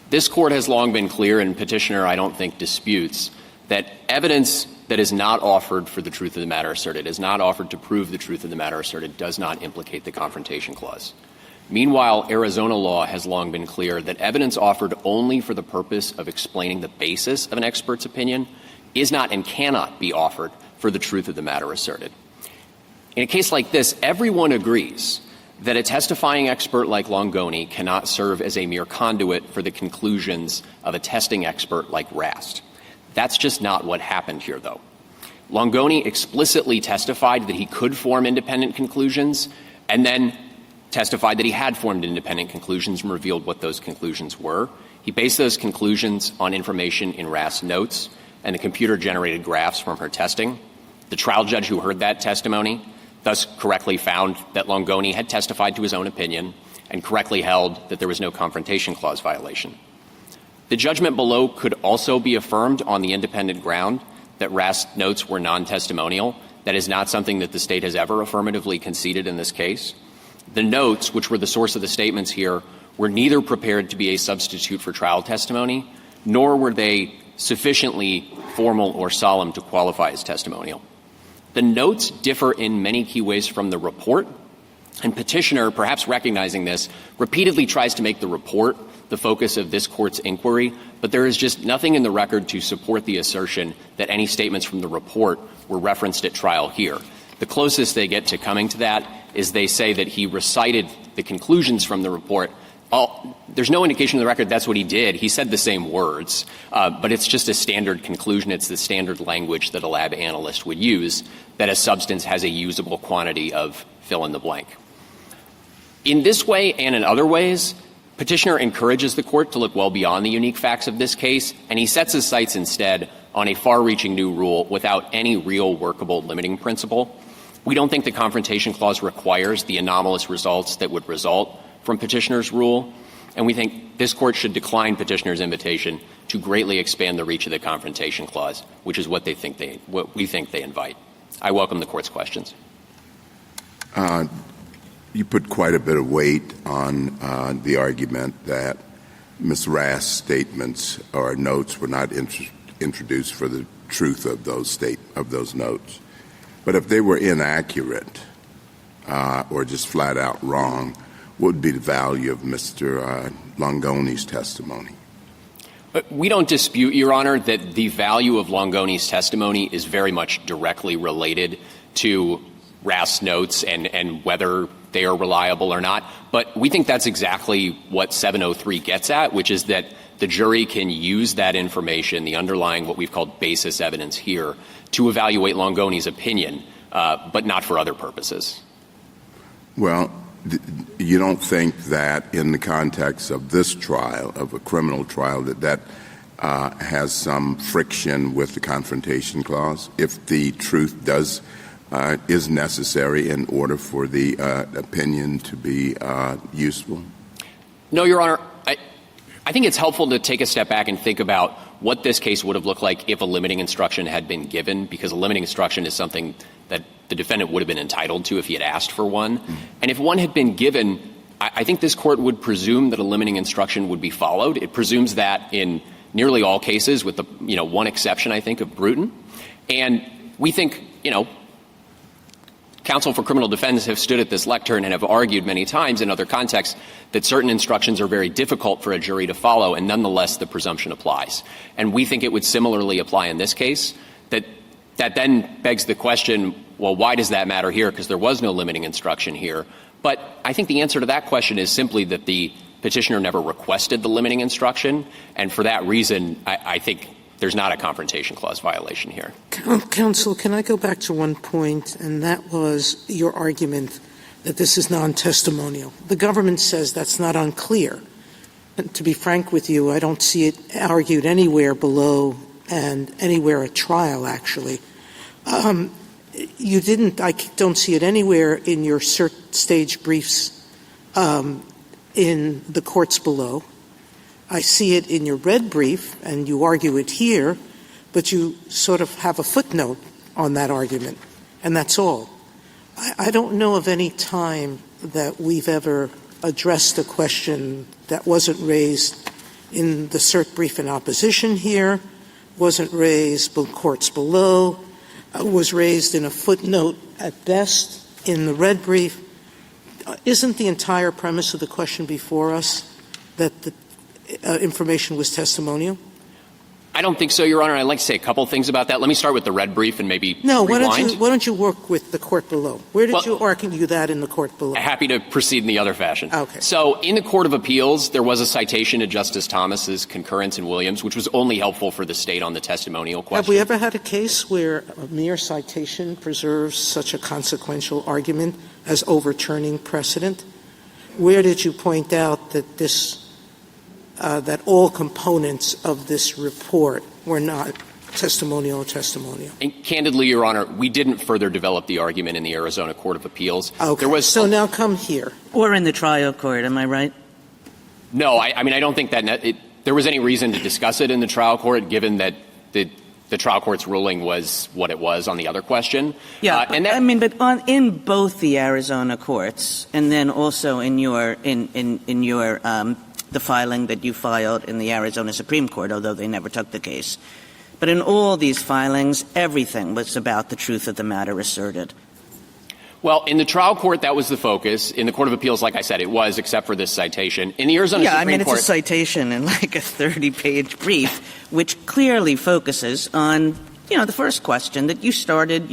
This Court has long been clear, and Petitioner, I don't think, disputes, that evidence that is not offered for the truth of the matter asserted, is not offered to prove the truth of the matter asserted, does not implicate the Confrontation Clause. Meanwhile, Arizona law has long been clear that evidence offered only for the purpose of explaining the basis of an expert's opinion is not and cannot be offered for the truth of the matter asserted. In a case like this, everyone agrees that a testifying expert like Longoni cannot serve as a mere conduit for the conclusions of a testing expert like Rast. That's just not what happened here, though. Longoni explicitly testified that he could form independent conclusions and then testified that he had formed independent conclusions and revealed what those conclusions were. He based those conclusions on information in Rast's notes and the computer-generated graphs from her testing. The trial judge who heard that testimony thus correctly found that Longoni had testified to his own opinion and correctly held that there was no Confrontation Clause violation. The judgment below could also be affirmed on the independent ground that Rast's notes were non-testimonial. That is not something that the State has ever affirmatively conceded in this case. The notes, which were the source of the statements here, were neither prepared to be a substitute for trial testimony, nor were they sufficiently formal or solemn to qualify as testimonial. The notes differ in many key ways from the report, and Petitioner, perhaps recognizing this, repeatedly tries to make the report the focus of this Court's inquiry, but there is just nothing in the record to support the assertion that any statements from the report were referenced at trial here. The closest they get to coming to that is they say that he recited the conclusions from the report. There's no indication in the record that's what he did. He said the same words, but it's just a standard conclusion. It's the standard language that a lab analyst would use, that a substance has a usable quantity of fill in the blank. In this way and in other ways, Petitioner encourages the Court to look well beyond the unique facts of this case, and he sets his sights instead on a far-reaching new rule without any real workable limiting principle. We don't think the Confrontation Clause requires the anomalous results that would result from Petitioner's rule, and we think this Court should decline Petitioner's invitation to greatly expand the reach of the Confrontation Clause, which is what we think they invite. I welcome the Court's questions. You put quite a bit of weight on the argument that Ms. Rast's statements or notes were not introduced for the truth of those notes. But if they were inaccurate or just flat out wrong, what would be the value of Mr. Longoni's testimony? We don't dispute, Your Honor, that the value of Longoni's testimony is very much directly related to Rast's notes and whether they are reliable or not. But we think that's exactly what 703 gets at, which is that the jury can use that information, the underlying what we've called basis evidence here, to evaluate Longoni's opinion, but not for other purposes. Well, you don't think that in the context of this trial, of a criminal trial, that has some friction with the Confrontation Clause, if the truth is necessary in order for the opinion to be useful? No, Your Honor. I think it's helpful to take a step back and think about what this case would have looked like if a limiting instruction had been given, because a limiting instruction is something that the defendant would have been entitled to if he had asked for one. Mm-hmm. And if one had been given, I think this Court would presume that a limiting instruction would be followed. It presumes that in nearly all cases, with the one exception, I think, of Bruton. And we think, counsel for criminal defense have stood at this lectern and have argued many times in other contexts that certain instructions are very difficult for a jury to follow, and nonetheless the presumption applies. And we think it would similarly apply in this case. That then begs the question, well, why does that matter here? Because there was no limiting instruction here. But I think the answer to that question is simply that the petitioner never requested the limiting instruction, and for that reason, I think there's not a Confrontation Clause violation here. Counsel, can I go back to one point, and that was your argument that this is non-testimonial. The government says that's not unclear. And to be frank with you, I don't see it argued anywhere below and anywhere at trial, actually. I don't see it anywhere in your cert stage briefs in the courts below. I see it in your red brief, and you argue it here, but you sort of have a footnote on that argument, and that's all. I don't know of any time that we've ever addressed a question that wasn't raised in the cert brief in opposition here, wasn't raised in courts below, was raised in a footnote at best in the red brief. Isn't the entire premise of the question before us that the information was testimonial? I don't think so, Your Honor. I'd like to say a couple things about that. Let me start with the red brief and maybe No, rewind. why don't you work with the court below? Where did you argue that in the court below? Happy to proceed in the other fashion. Okay. So in the Court of Appeals, there was a citation to Justice Thomas's concurrence in Williams, which was only helpful for the state on the testimonial question. Have we ever had a case where a mere citation preserves such a consequential argument as overturning precedent? Where did you point out that that all components of this report were not testimonial? And candidly, Your Honor, we didn't further develop the argument in the Arizona Court of Appeals. Okay. So now come here. Or in the trial court, am I right? No, I mean, I don't think that there was any reason to discuss it in the trial court, given that the trial court's ruling was what it was on the other question. Yeah, in both the Arizona courts, and then also in your the filing that you filed in the Arizona Supreme Court, although they never took the case. But in all these filings, everything was about the truth of the matter asserted. Well, in the trial court, that was the focus. In the Court of Appeals, like I said, it was, except for this citation. In the Arizona Supreme Court... it's a citation in like a 30-page brief, which clearly focuses on, the first question that you started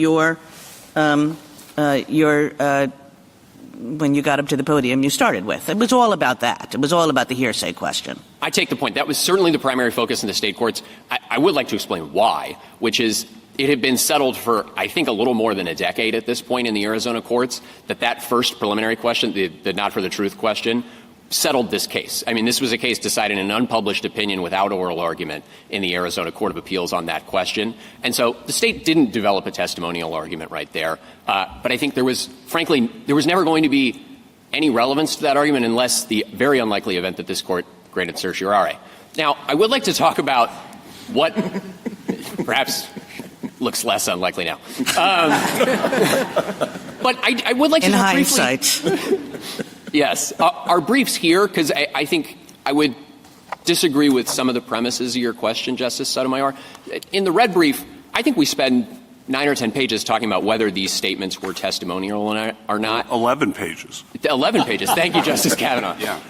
when you got up to the podium, you started with. It was all about that. It was all about the hearsay question. I take the point. That was certainly the primary focus in the state courts. I would like to explain why, which is it had been settled for, I think, a little more than a decade at this point in the Arizona courts, that first preliminary question, the not for the truth question, settled this case. I mean, this was a case decided in an unpublished opinion without oral argument in the Arizona Court of Appeals on that question. And so the state didn't develop a testimonial argument right there. But I think there was never going to be any relevance to that argument unless the very unlikely event that this court granted certiorari. Now, I would like to talk about what perhaps looks less unlikely now. But I would like to in talk hindsight. briefly. Yes. Our briefs here, because I think I would disagree with some of the premises of your question, Justice Sotomayor. In the red brief, I think we spend 9 or 10 pages talking about whether these statements were testimonial or not. 11 pages. 11 pages. Thank you, Justice Kavanaugh. Yeah.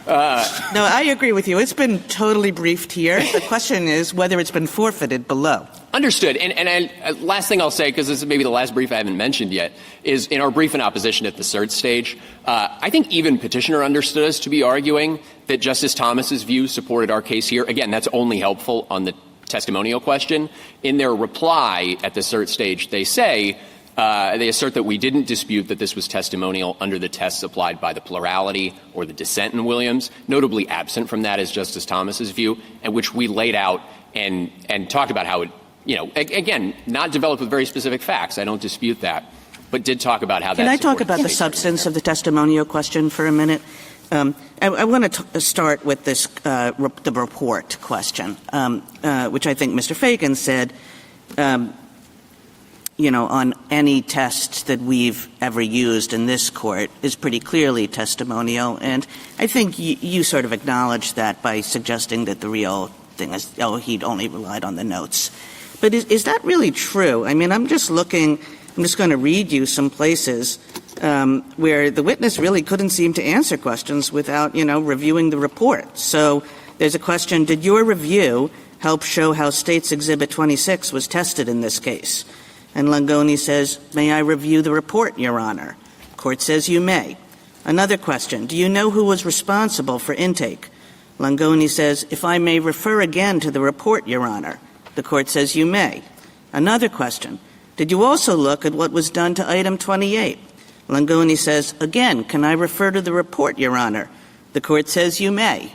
No, I agree with you. It's been totally briefed here. The question is whether it's been forfeited below. Understood. And last thing I'll say, because this is maybe the last brief I haven't mentioned yet, is in our brief in opposition at the cert stage, I think even petitioner understood us to be arguing that Justice Thomas's view supported our case here. Again, that's only helpful on the testimonial question. In their reply at the cert stage, they say, they assert that we didn't dispute that this was testimonial under the tests applied by the plurality or the dissent in Williams. Notably absent from that is Justice Thomas's view, and which we laid out and talked about how it, again, not developed with very specific facts. I don't dispute that, but did talk about how that. Can I talk about the substance of the testimonial question for a minute? I want to start with this the report question, which I think Mr. Fagan said, on any test that we've ever used in this court is pretty clearly testimonial. And I think you sort of acknowledged that by suggesting that the real thing is, he'd only relied on the notes. But is that really true? I mean, I'm just going to read you some places where the witness really couldn't seem to answer questions without, reviewing the report. So there's a question, did your review help show how State's Exhibit 26 was tested in this case? And Langoni says, may I review the report, Your Honor? Court says you may. Another question, do you know who was responsible for intake? Langoni says, if I may refer again to the report, Your Honor. The court says you may. Another question, did you also look at what was done to item 28? Langoni says, again, can I refer to the report, Your Honor? The court says you may.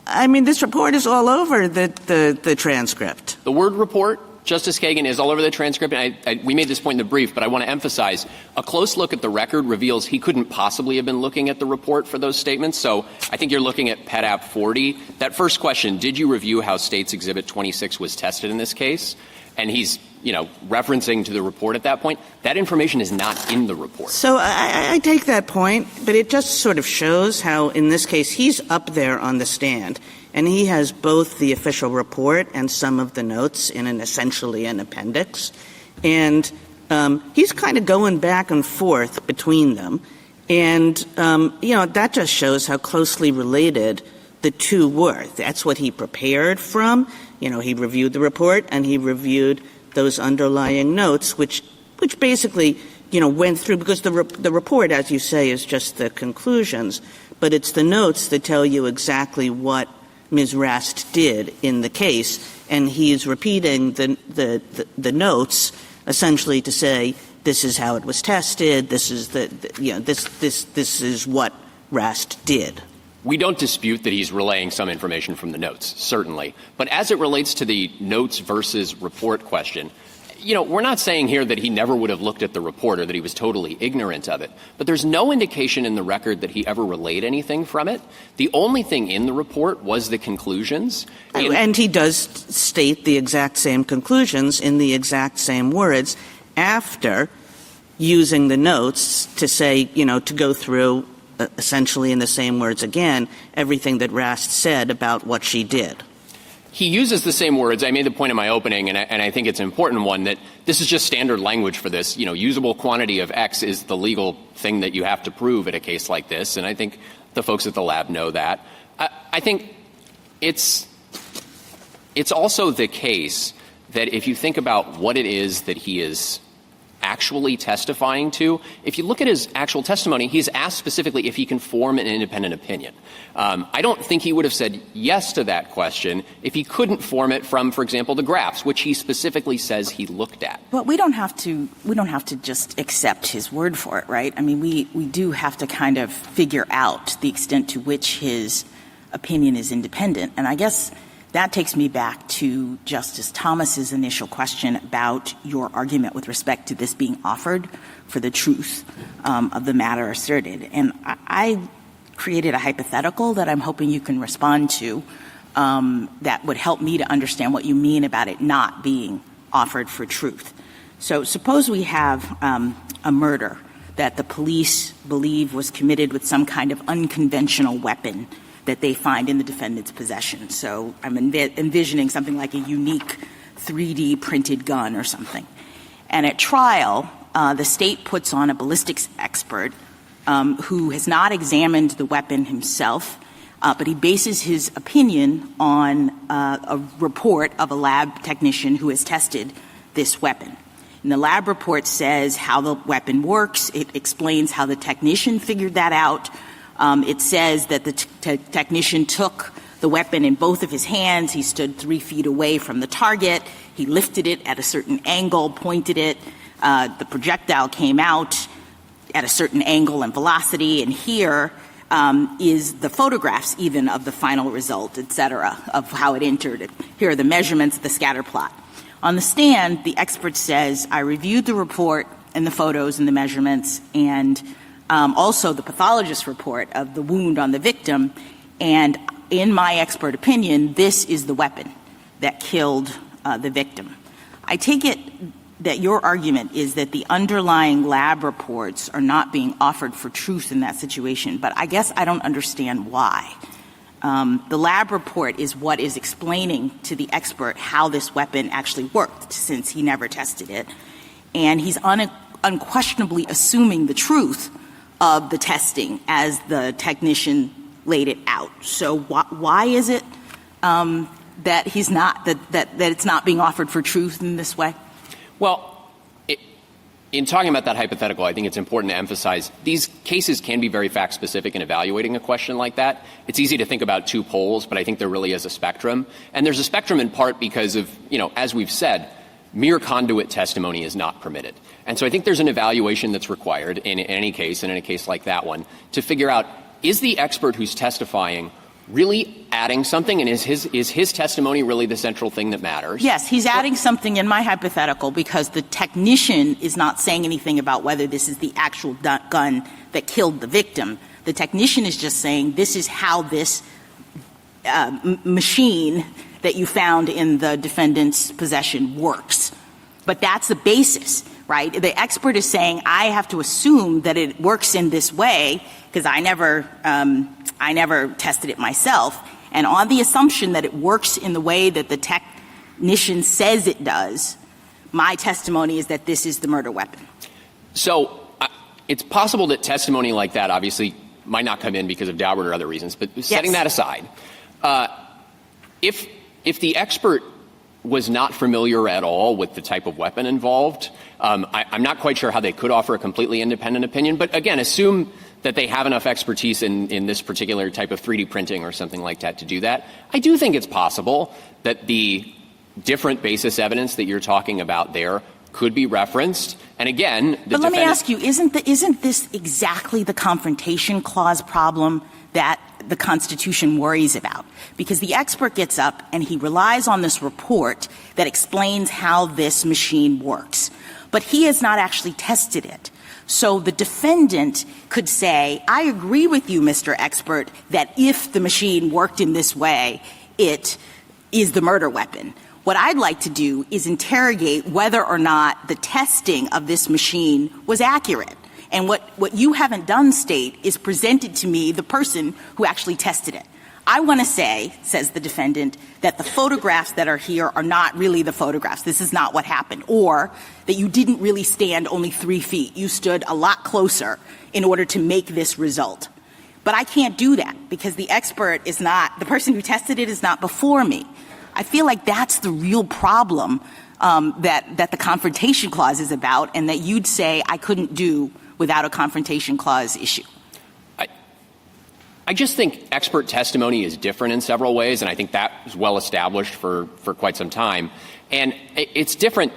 I mean, this report is all over the transcript. The word report, Justice Kagan, is all over the transcript, and we made this point in the brief, but I want to emphasize a close look at the record reveals he couldn't possibly have been looking at the report for those statements. So I think you're looking at Pet App 40. That first question, did you review how State's Exhibit 26 was tested in this case? And he's, referencing to the report at that point. That information is not in the report. So I take that point, but it just sort of shows how, in this case, he's up there on the stand, and he has both the official report and some of the notes in essentially an appendix. And he's kind of going back and forth between them. And, that just shows how closely related the two were. That's what he prepared from. He reviewed the report and he reviewed those underlying notes, which basically, went through, because the report, as you say, is just the conclusions, but it's the notes that tell you exactly what Ms. Rast did in the case, and he is repeating the notes essentially to say, this is how it was tested, this is this is what Rast did. We don't dispute that he's relaying some information from the notes, certainly. But as it relates to the notes versus report question, we're not saying here that he never would have looked at the report or that he was totally ignorant of it. But there's no indication in the record that he ever relayed anything from it. The only thing in the report was the conclusions. And he does state the exact same conclusions in the exact same words after using the notes to say, to go through essentially in the same words again, everything that Rast said about what she did. He uses the same words. I made the point in my opening, and I think it's an important one, that this is just standard language for this. Usable quantity of X is the legal thing that you have to prove at a case like this, and I think the folks at the lab know that. I think it's also the case that if you think about what it is that he is actually testifying to, if you look at his actual testimony, he's asked specifically if he can form an independent opinion. I don't think he would have said yes to that question if he couldn't form it from, for example, the graphs, which he specifically says he looked at. But we don't have to just accept his word for it, right? I mean, we do have to kind of figure out the extent to which his opinion is independent. And I guess that takes me back to Justice Thomas's initial question about your argument with respect to this being offered for the truth of the matter asserted. And I created a hypothetical that I'm hoping you can respond to that would help me to understand what you mean about it not being offered for truth. So suppose we have a murder that the police believe was committed with some kind of unconventional weapon that they find in the defendant's possession. So I'm envisioning something like a unique 3D printed gun or something. And at trial, the state puts on a ballistics expert who has not examined the weapon himself, but he bases his opinion on a report of a lab technician who has tested this weapon. And the lab report says how the weapon works. It explains how the technician figured that out. It says that the technician took the weapon in both of his hands. He stood 3 feet away from the target. He lifted it at a certain angle, pointed it. The projectile came out at a certain angle and velocity. And here is the photographs even of the final result, et cetera, of how it entered. Here are the measurements, the scatter plot. On the stand, the expert says, I reviewed the report and the photos and the measurements and also the pathologist's report of the wound on the victim, and in my expert opinion, this is the weapon that killed the victim. I take it that your argument is that the underlying lab reports are not being offered for truth in that situation, but I guess I don't understand why. The lab report is what is explaining to the expert how this weapon actually worked, since he never tested it, and he's unquestionably assuming the truth of the testing as the technician laid it out. So why is it that he's not that it's not being offered for truth in this way? Well, in talking about that hypothetical, I think it's important to emphasize these cases can be very fact-specific in evaluating a question like that. It's easy to think about two poles, but I think there really is a spectrum. And there's a spectrum in part because of, as we've said, mere conduit testimony is not permitted. And so I think there's an evaluation that's required in any case, and in a case like that one, to figure out, is the expert who's testifying really adding something, and is his testimony really the central thing that matters? Yes, he's adding something in my hypothetical because the technician is not saying anything about whether this is the actual gun that killed the victim. The technician is just saying this is how this machine that you found in the defendant's possession works. But that's the basis, right? The expert is saying I have to assume that it works in this way because I never tested it myself. And on the assumption that it works in the way that the technician says it does, my testimony is that this is the murder weapon. So it's possible that testimony like that obviously might not come in because of Daubert or other reasons, but setting that aside, if the expert was not familiar at all with the type of weapon involved, I'm not quite sure how they could offer a completely independent opinion. But again, assume that they have enough expertise in this particular type of 3D printing or something like that to do that. I do think it's possible that the different basis evidence that you're talking about there could be referenced. And again, but let me ask you, isn't this exactly the Confrontation Clause problem that the Constitution worries about? Because the expert gets up and he relies on this report that explains how this machine works. But he has not actually tested it. So the defendant could say, I agree with you, Mr. Expert, that if the machine worked in this way, it is the murder weapon. What I'd like to do is interrogate whether or not the testing of this machine was accurate. And what you haven't done, State, is presented to me the person who actually tested it. I want to say, says the defendant, that the photographs that are here are not really the photographs. This is not what happened. Or that you didn't really stand only 3 feet. You stood a lot closer in order to make this result. But I can't do that because the expert is not, the person who tested it is not before me. I feel like that's the real problem that the Confrontation Clause is about and that you'd say I couldn't do without a Confrontation Clause issue. I just think expert testimony is different in several ways, and I think that is well established for quite some time. And it's different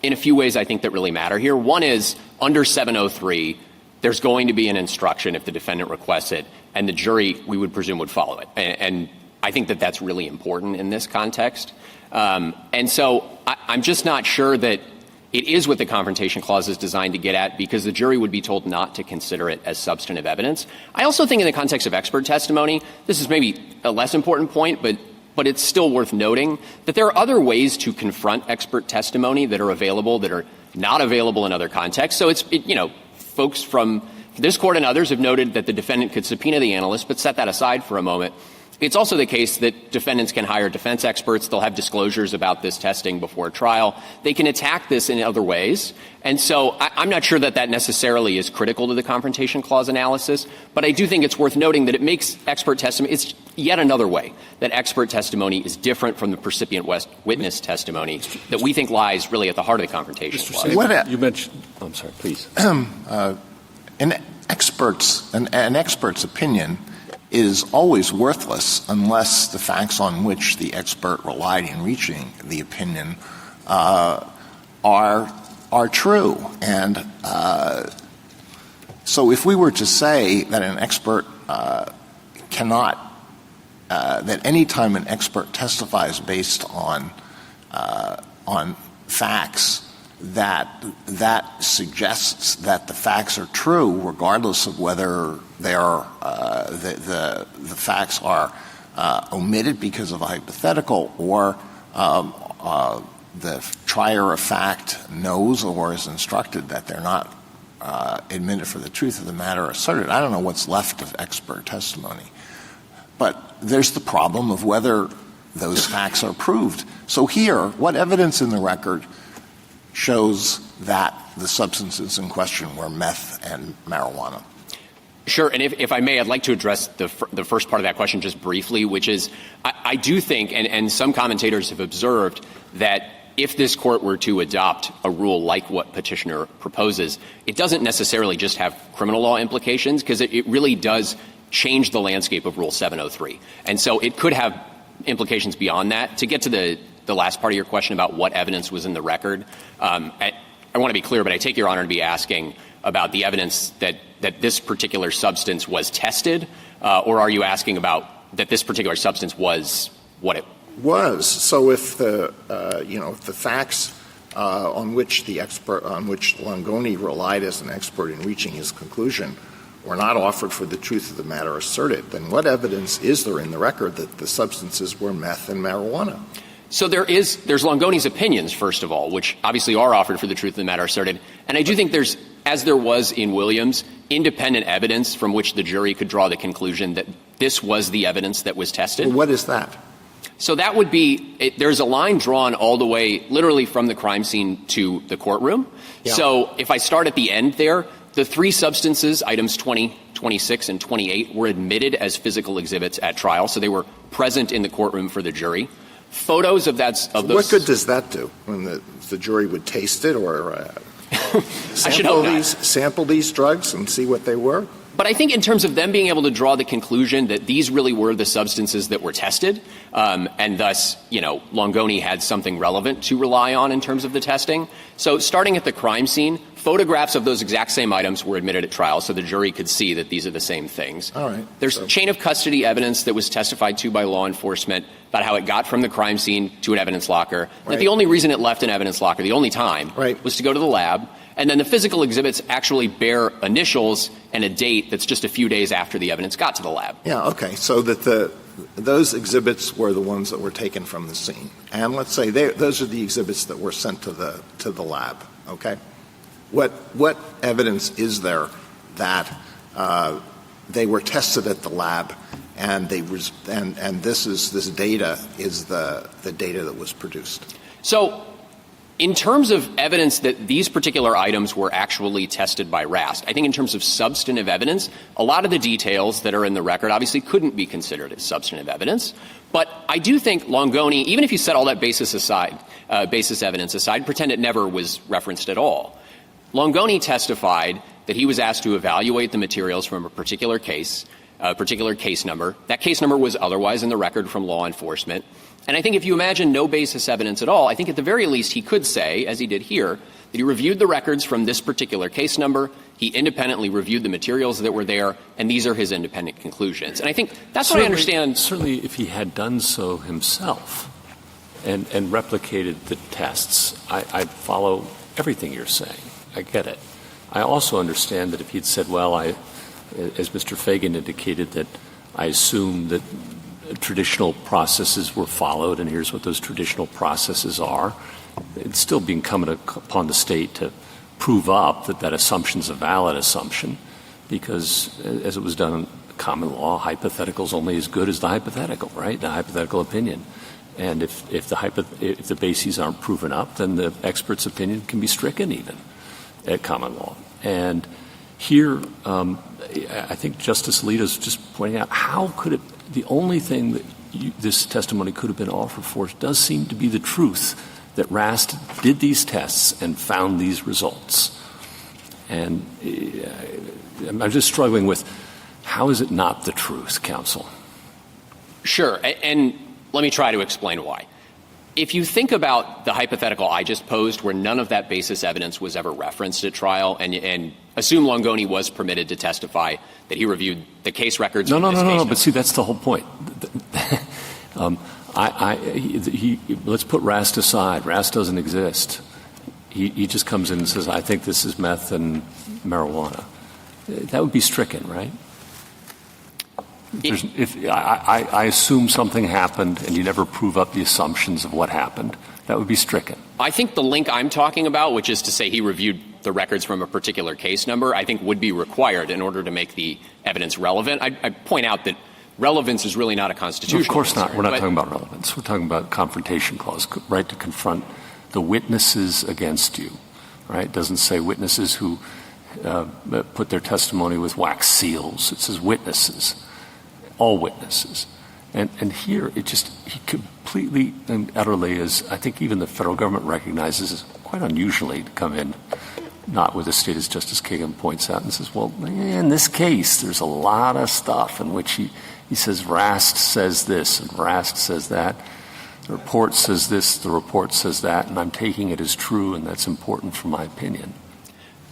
in a few ways I think that really matter here. One is under 703, there's going to be an instruction if the defendant requests it, and the jury, we would presume, would follow it. And I think that that's really important in this context. And so I'm just not sure that it is what the Confrontation Clause is designed to get at because the jury would be told not to consider it as substantive evidence. I also think in the context of expert testimony, this is maybe a less important point, but it's still worth noting that there are other ways to confront expert testimony that are available that are not available in other contexts. So folks from this court and others have noted that the defendant could subpoena the analyst, but set that aside for a moment. It's also the case that defendants can hire defense experts. They'll have disclosures about this testing before trial. They can attack this in other ways. And so I'm not sure that necessarily is critical to the Confrontation Clause analysis, but I do think it's worth noting that it makes expert testimony, it's yet another way that expert testimony is different from the percipient witness testimony that we think lies really at the heart of the Confrontation Clause. You mentioned, I'm sorry, please. An expert's opinion is always worthless unless the facts on which the expert relied in reaching the opinion are true. And so if we were to say that an expert cannot that any time an expert testifies based on facts, that suggests that the facts are true, regardless of whether they are the facts are omitted because of a hypothetical, or the trier of fact knows or is instructed that they're not admitted for the truth of the matter asserted. I don't know what's left of expert testimony, but there's the problem of whether those facts are proved. So here, what evidence in the record shows that the substances in question were meth and marijuana? Sure. And if I may, I'd like to address the first part of that question just briefly, which is I do think, and some commentators have observed, that if this court were to adopt a rule like what petitioner proposes, it doesn't necessarily just have criminal law implications, because it really does change the landscape of Rule 703. And so it could have implications beyond that. To get to the last part of your question about what evidence was in the record, I want to be clear, but I take Your Honor to be asking about the evidence that this particular substance was tested, or are you asking about that this particular substance was what it was? So if the facts on which Longoni relied as an expert in reaching his conclusion were not offered for the truth of the matter asserted, then what evidence is there in the record that the substances were meth and marijuana? So there's Longoni's opinions, first of all, which obviously are offered for the truth of the matter asserted. And I do think there's, as there was in Williams, independent evidence from which the jury could draw the conclusion that this was the evidence that was tested. Well, what is that? So that would be, there's a line drawn all the way, literally from the crime scene to the courtroom. Yeah. So if I start at the end there, the three substances, items 20, 26, and 28, were admitted as physical exhibits at trial. So they were present in the courtroom for the jury. Photos of that. Of those. What good does that do when the jury would taste it or sample these drugs and see what they were? But I think in terms of them being able to draw the conclusion that these really were the substances that were tested, and thus, Longoni had something relevant to rely on in terms of the testing. So starting at the crime scene, photographs of those exact same items were admitted at trial so the jury could see that these are the same things. All right. There's chain of custody evidence that was testified to by law enforcement about how it got from the crime scene to an evidence locker. Right. That the only reason it left an evidence locker, the only time, was to go to the lab. And then the physical exhibits actually bear initials and a date that's just a few days after the evidence got to the lab. Yeah, okay. So that those exhibits were the ones that were taken from the scene. And let's say those are the exhibits that were sent to the lab, okay? What evidence is there that they were tested at the lab and this data is the data that was produced? So in terms of evidence that these particular items were actually tested by RAST, I think in terms of substantive evidence, a lot of the details that are in the record obviously couldn't be considered as substantive evidence. But I do think Longoni, even if you set all that basis evidence aside, pretend it never was referenced at all. Longoni testified that he was asked to evaluate the materials from a particular case number. That case number was otherwise in the record from law enforcement. And I think if you imagine no basis evidence at all, I think at the very least he could say, as he did here, that he reviewed the records from this particular case number, he independently reviewed the materials that were there, and these are his independent conclusions. And I think that's what I understand. Certainly if he had done so himself and replicated the tests, I follow everything you're saying. I get it. I also understand that if he'd said, well, as Mr. Fagan indicated, that I assume that traditional processes were followed, and here's what those traditional processes are, it's still be incumbent upon the state to prove up that assumption's a valid assumption, because as it was done in common law, hypothetical's only as good as the hypothetical, right? The hypothetical opinion. And if the bases aren't proven up, then the expert's opinion can be stricken even at common law. And here, I think Justice Alito's just pointing out, how could it, the only thing that this testimony could have been offered for does seem to be the truth that RAST did these tests and found these results. And I'm just struggling with, how is it not the truth, counsel? Sure. And let me try to explain why. If you think about the hypothetical I just posed, where none of that basis evidence was ever referenced at trial, and assume Longoni was permitted to testify that he reviewed the case records. No. But see, that's the whole point. Let's put RAST aside. RAST doesn't exist. He just comes in and says, I think this is meth and marijuana. That would be stricken, right? If I assume something happened and you never prove up the assumptions of what happened, that would be stricken. I think the link I'm talking about, which is to say he reviewed the records from a particular case number, I think would be required in order to make the evidence relevant. I point out that relevance is really not a constitutional Of course not. concern, We're not talking about relevance. We're talking about confrontation clause, right to confront the witnesses against you, right? It doesn't say witnesses who put their testimony with wax seals. It says witnesses, all witnesses. And here, he completely and utterly, as I think even the federal government recognizes, is quite unusually to come in, not with a state, as Justice Kagan points out, and says, well, in this case, there's a lot of stuff in which he says Rast says this and Rast says that. The report says this, the report says that, and I'm taking it as true, and that's important for my opinion.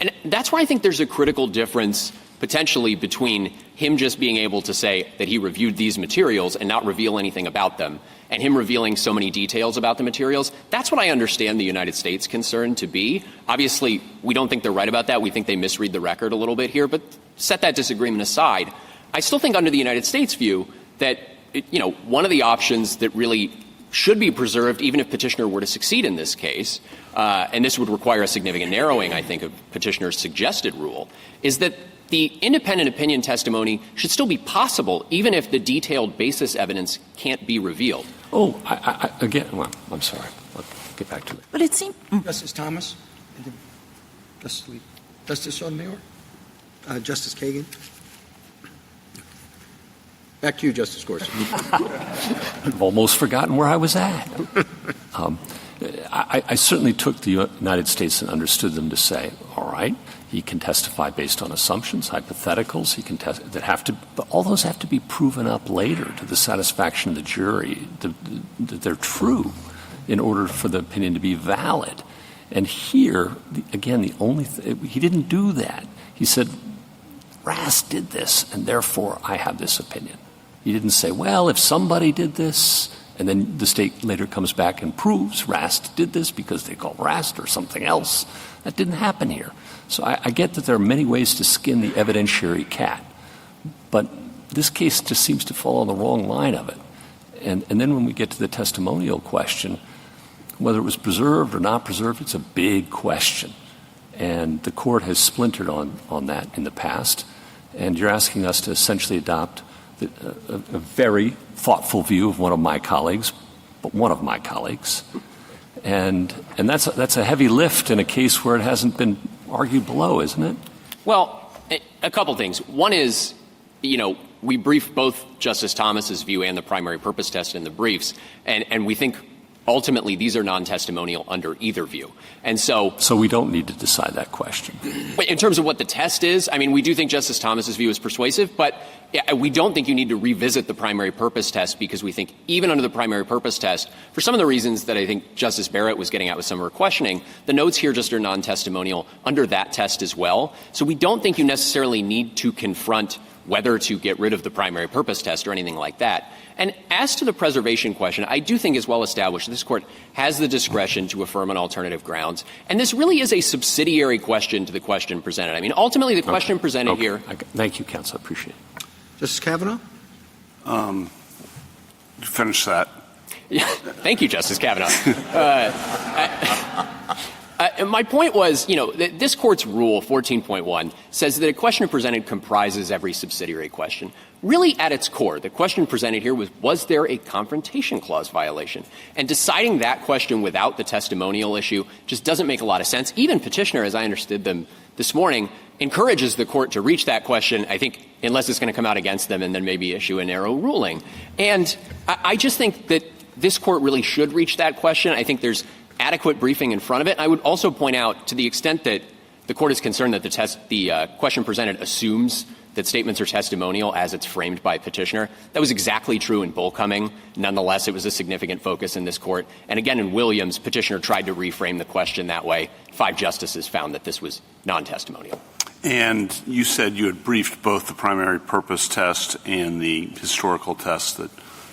And that's where I think there's a critical difference potentially between him just being able to say that he reviewed these materials and not reveal anything about them, and him revealing so many details about the materials. That's what I understand the United States' concern to be. Obviously, we don't think they're right about that. We think they misread the record a little bit here. But set that disagreement aside, I still think under the United States' view that, one of the options that really should be preserved, even if Petitioner were to succeed in this case, and this would require a significant narrowing, I think, of Petitioner's suggested rule, is that the independent opinion testimony should still be possible, even if the detailed basis evidence can't be revealed. Oh, I'm sorry. I'll get back to it. But it seems Justice Thomas? Justice Sotomayor? Justice Kagan? Back to you, Justice Gorsuch. I've almost forgotten where I was at. I certainly took the United States and understood them to say, all right, he can testify based on assumptions, hypotheticals. He can but all those have to be proven up later to the satisfaction of the jury that they're true in order for the opinion to be valid. And here, again, he didn't do that. He said, Rast did this, and therefore I have this opinion. He didn't say, well, if somebody did this, and then the state later comes back and proves Rast did this because they call Rast or something else. That didn't happen here. So I get that there are many ways to skin the evidentiary cat, but this case just seems to fall on the wrong line of it. And then when we get to the testimonial question, whether it was preserved or not preserved, it's a big question. And the court has splintered on that in the past. And you're asking us to essentially adopt a very thoughtful view of one of my colleagues, but one of my colleagues. And that's a heavy lift in a case where it hasn't been argued below, isn't it? Well, a couple things. One is, we briefed both Justice Thomas's view and the primary purpose test in the briefs, and we think ultimately these are non-testimonial under either view. And so we don't need to decide that question. In terms of what the test is, we do think Justice Thomas's view is persuasive, but we don't think you need to revisit the primary purpose test because we think even under the primary purpose test, for some of the reasons that I think Justice Barrett was getting at with some of her questioning, the notes here just are non-testimonial under that test as well. So we don't think you necessarily need to confront whether to get rid of the primary purpose test or anything like that. And as to the preservation question, I do think it's well established this Court has the discretion to affirm on alternative grounds. And this really is a subsidiary question to the question presented. Ultimately, the question presented here. Thank you, counsel. I appreciate it. Justice Kavanaugh? Finish that. Yeah. Thank you, Justice Kavanaugh. My point was, this Court's rule, 14.1, says that a question presented comprises every subsidiary question. Really, at its core, the question presented here was there a Confrontation Clause violation? And deciding that question without the testimonial issue just doesn't make a lot of sense. Even Petitioner, as I understood them this morning, encourages the Court to reach that question, I think, unless it's going to come out against them and then maybe issue a narrow ruling. And I just think that this Court really should reach that question. I think there's adequate briefing in front of it. I would also point out, to the extent that the Court is concerned that the question presented assumes that statements are testimonial as it's framed by Petitioner, that was exactly true in Bullcoming. Nonetheless, it was a significant focus in this Court. And again, in Williams, Petitioner tried to reframe the question that way. 5 justices found that this was non-testimonial. And you said you had briefed both the primary purpose test and the historical test that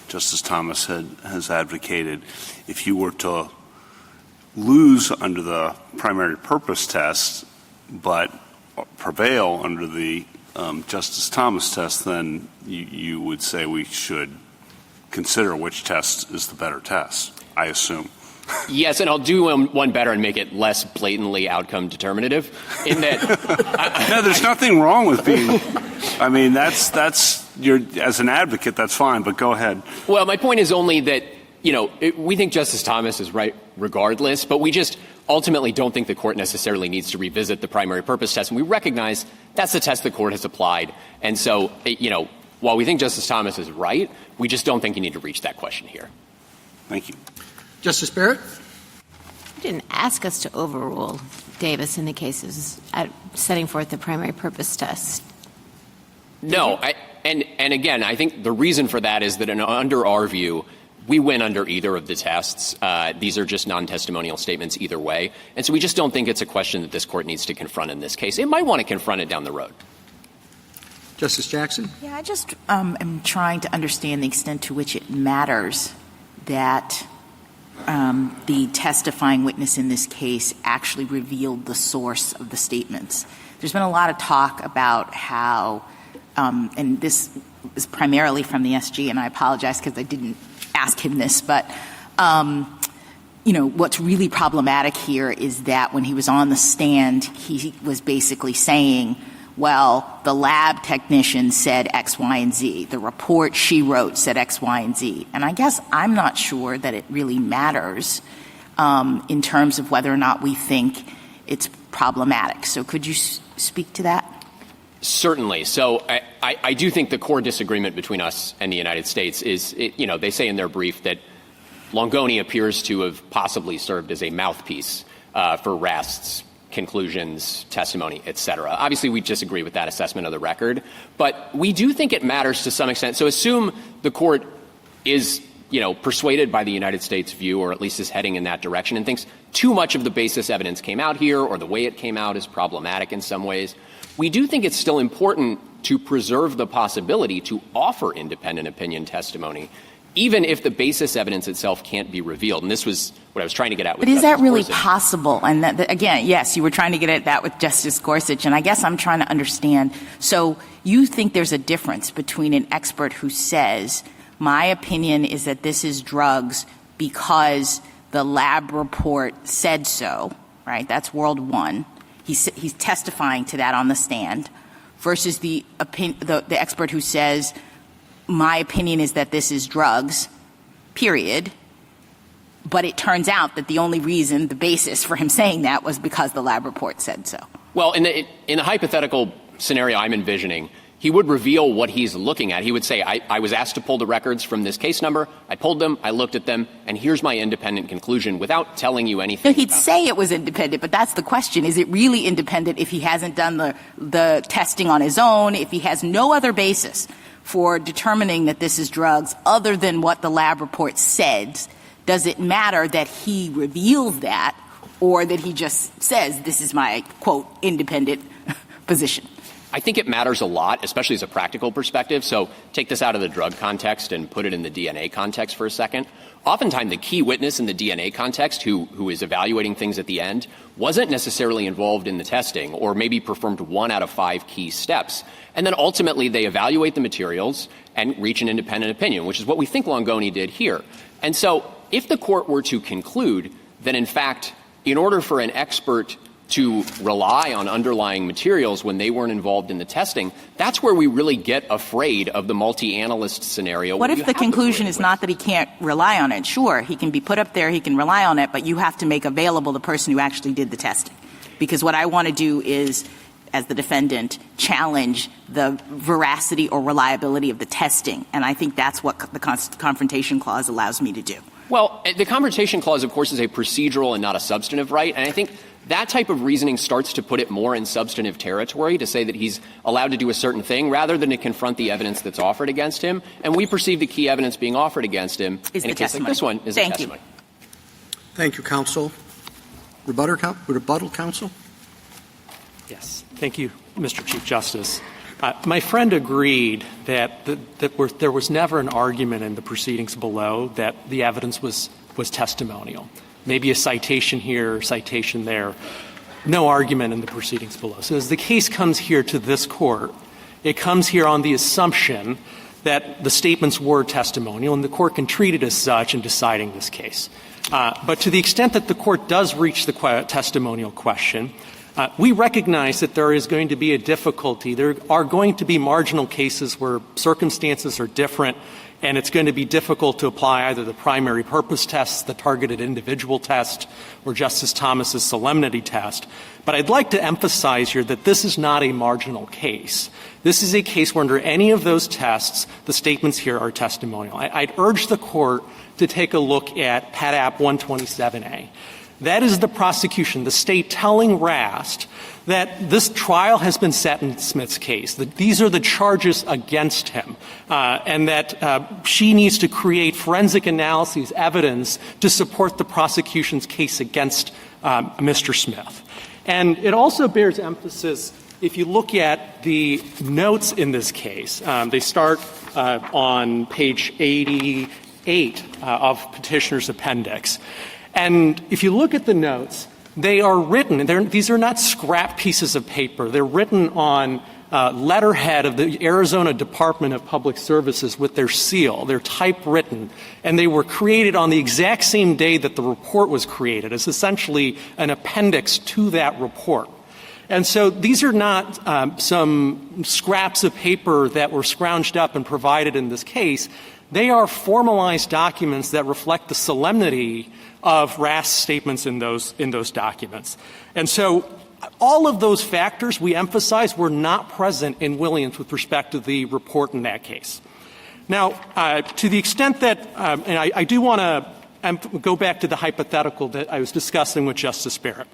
Justice Thomas has advocated. If you were to lose under the primary purpose test but prevail under the Justice Thomas test, then you would say we should consider which test is the better test, I assume. Yes, and I'll do one better and make it less blatantly outcome determinative. In that, no, there's nothing wrong with being. That's you're as an advocate, that's fine. But go ahead. Well, my point is only that we think Justice Thomas is right regardless, but we just ultimately don't think the court necessarily needs to revisit the primary purpose test. And we recognize that's the test the court has applied. And so, while we think Justice Thomas is right, we just don't think you need to reach that question here. Thank you. Justice Barrett? You didn't ask us to overrule Davis in the cases setting forth the primary purpose test. No. And again, I think the reason for that is that under our view, we win under either of the tests. These are just non-testimonial statements either way. And so we just don't think it's a question that this court needs to confront in this case. It might want to confront it down the road. Justice Jackson? Yeah, I just am trying to understand the extent to which it matters that the testifying witness in this case actually revealed the source of the statements. There's been a lot of talk about how, and this is primarily from the SG, and I apologize because I didn't ask him this, but what's really problematic here is that when he was on the stand, he was basically saying, well, the lab technician said X, Y, and Z. The report she wrote said X, Y, and Z. And I guess I'm not sure that it really matters in terms of whether or not we think it's problematic. So could you speak to that? Certainly. So I do think the core disagreement between us and the United States is, they say in their brief that Longoni appears to have possibly served as a mouthpiece for Rast's conclusions, testimony, et cetera. Obviously, we disagree with that assessment of the record, but we do think it matters to some extent. So assume the court is, persuaded by the United States view, or at least is heading in that direction, and thinks too much of the basis evidence came out here, or the way it came out is problematic in some ways. We do think it's still important to preserve the possibility to offer independent opinion testimony, even if the basis evidence itself can't be revealed. And this was what I was trying to get at with But is Justice that really Gorsuch. possible? And again, yes, you were trying to get at that with Justice Gorsuch, and I guess I'm trying to understand. So you think there's a difference between an expert who says, my opinion is that this is drugs because the lab report said so, right? That's world one. He's testifying to that on the stand, versus the expert who says, my opinion is that this is drugs, period. But it turns out that the only reason, the basis for him saying that was because the lab report said so. Well, in the hypothetical scenario I'm envisioning, he would reveal what he's looking at. He would say, I was asked to pull the records from this case number. I pulled them. I looked at them. And here's my independent conclusion without telling you anything. No, he'd say it was independent, but that's the question. Is it really independent if he hasn't done the testing on his own, if he has no other basis for determining that this is drugs other than what the lab report said? Does it matter that he reveals that, or that he just says, this is my, quote, independent position? I think it matters a lot, especially as a practical perspective. So take this out of the drug context and put it in the DNA context for a second. Oftentimes, the key witness in the DNA context who is evaluating things at the end wasn't necessarily involved in the testing, or maybe performed 1 out of 5 key steps. And then ultimately, they evaluate the materials and reach an independent opinion, which is what we think Longoni did here. And so if the court were to conclude that, in fact, in order for an expert to rely on underlying materials when they weren't involved in the testing, that's where we really get afraid of the multi-analyst scenario. What if the conclusion is not that he can't rely on it? Sure, he can be put up there, he can rely on it, but you have to make available the person who actually did the testing. Because what I want to do is, as the defendant, challenge the veracity or reliability of the testing. And I think that's what the Confrontation Clause allows me to do. Well, the Confrontation Clause, of course, is a procedural and not a substantive right. And I think that type of reasoning starts to put it more in substantive territory, to say that he's allowed to do a certain thing rather than to confront the evidence that's offered against him. And we perceive the key evidence being offered against him in a case like this one is a testimony. Thank you, counsel. Rebuttal, counsel? Yes. Thank you, Mr. Chief Justice. My friend agreed that there was never an argument in the proceedings below that the evidence was testimonial. Maybe a citation here, citation there. No argument in the proceedings below. So as the case comes here to this court, it comes here on the assumption that the statements were testimonial, and the court can treat it as such in deciding this case. But to the extent that the court does reach the testimonial question, We recognize that there is going to be a difficulty. There are going to be marginal cases where circumstances are different, and it's going to be difficult to apply either the primary purpose test, the targeted individual test, or Justice Thomas's solemnity test. But I'd like to emphasize here that this is not a marginal case. This is a case where under any of those tests, the statements here are testimonial. I'd urge the Court to take a look at Pet App 127A. That is the prosecution, the state telling Rast that this trial has been set in Smith's case, that these are the charges against him, and that she needs to create forensic analyses, evidence to support the prosecution's case against Mr. Smith. And it also bears emphasis, if you look at the notes in this case, they start on page 88 of Petitioner's Appendix. And if you look at the notes, they are written, these are not scrap pieces of paper. They're written on letterhead of the Arizona Department of Public Services with their seal. They're typewritten, and they were created on the exact same day that the report was created. It's essentially an appendix to that report. And so these are not some scraps of paper that were scrounged up and provided in this case. They are formalized documents that reflect the solemnity of Rast's statements in those documents. And so all of those factors we emphasize were not present in Williams with respect to the report in that case. Now, to the extent that, and I do want to go back to the hypothetical that I was discussing with Justice Barrett.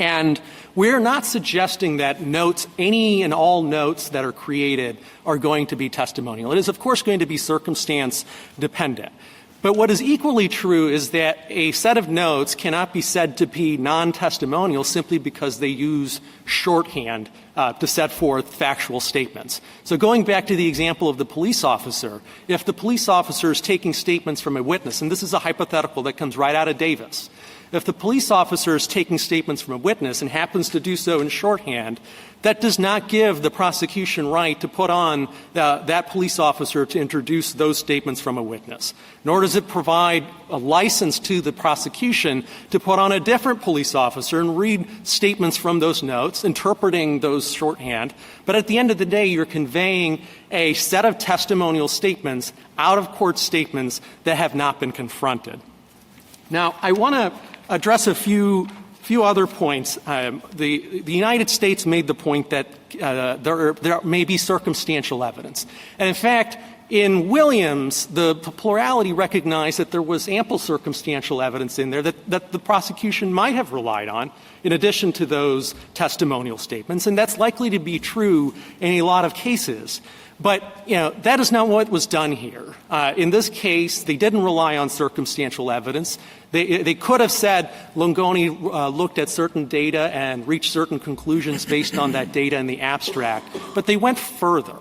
And we're not suggesting that notes, any and all notes that are created are going to be testimonial. It is, of course, going to be circumstance dependent. But what is equally true is that a set of notes cannot be said to be non-testimonial simply because they use shorthand to set forth factual statements. So going back to the example of the police officer, if the police officer is taking statements from a witness, and this is a hypothetical that comes right out of Davis, if the police officer is taking statements from a witness and happens to do so in shorthand, that does not give the prosecution right to put on that police officer to introduce those statements from a witness. Nor does it provide a license to the prosecution to put on a different police officer and read statements from those notes, interpreting those shorthand. But at the end of the day, you're conveying a set of testimonial statements, out-of-court statements that have not been confronted. Now, I want to address a few other points. The United States made the point that there may be circumstantial evidence. And in fact, in Williams, the plurality recognized that there was ample circumstantial evidence in there that the prosecution might have relied on in addition to those testimonial statements. And that's likely to be true in a lot of cases. But, that is not what was done here. In this case, they didn't rely on circumstantial evidence. They could have said Longoni looked at certain data and reached certain conclusions based on that data in the abstract. But they went further.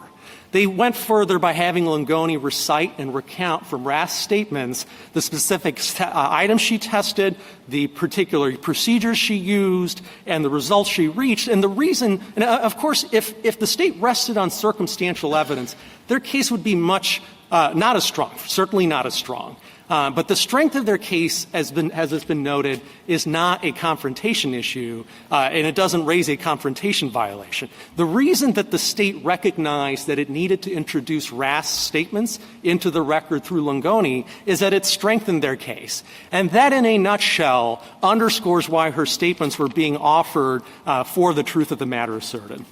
They went further by having Longoni recite and recount from Rast's statements the specific items she tested, the particular procedures she used, and the results she reached. And the reason, and of course, if the state rested on circumstantial evidence, their case would be much not as strong, certainly not as strong. But the strength of their case, as has been noted, is not a confrontation issue, and it doesn't raise a confrontation violation. The reason that the state recognized that it needed to introduce Rast's statements into the record through Longoni is that it strengthened their case. And that, in a nutshell, underscores why her statements were being offered for the truth of the matter asserted.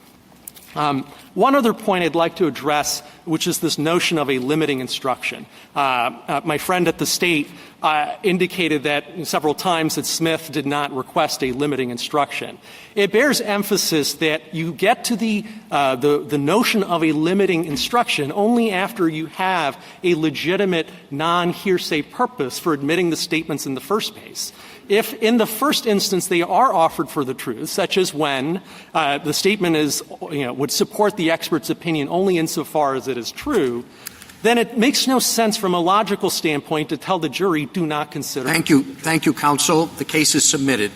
One other point I'd like to address, which is this notion of a limiting instruction. My friend at the state indicated that several times that Smith did not request a limiting instruction. It bears emphasis that you get to the notion of a limiting instruction only after you have a legitimate non-hearsay purpose for admitting the statements in the first place. If in the first instance they are offered for the truth, such as when the statement is, would support the expert's opinion only insofar as it is true, then it makes no sense from a logical standpoint to tell the jury, do not consider. Thank you, counsel. The case is submitted.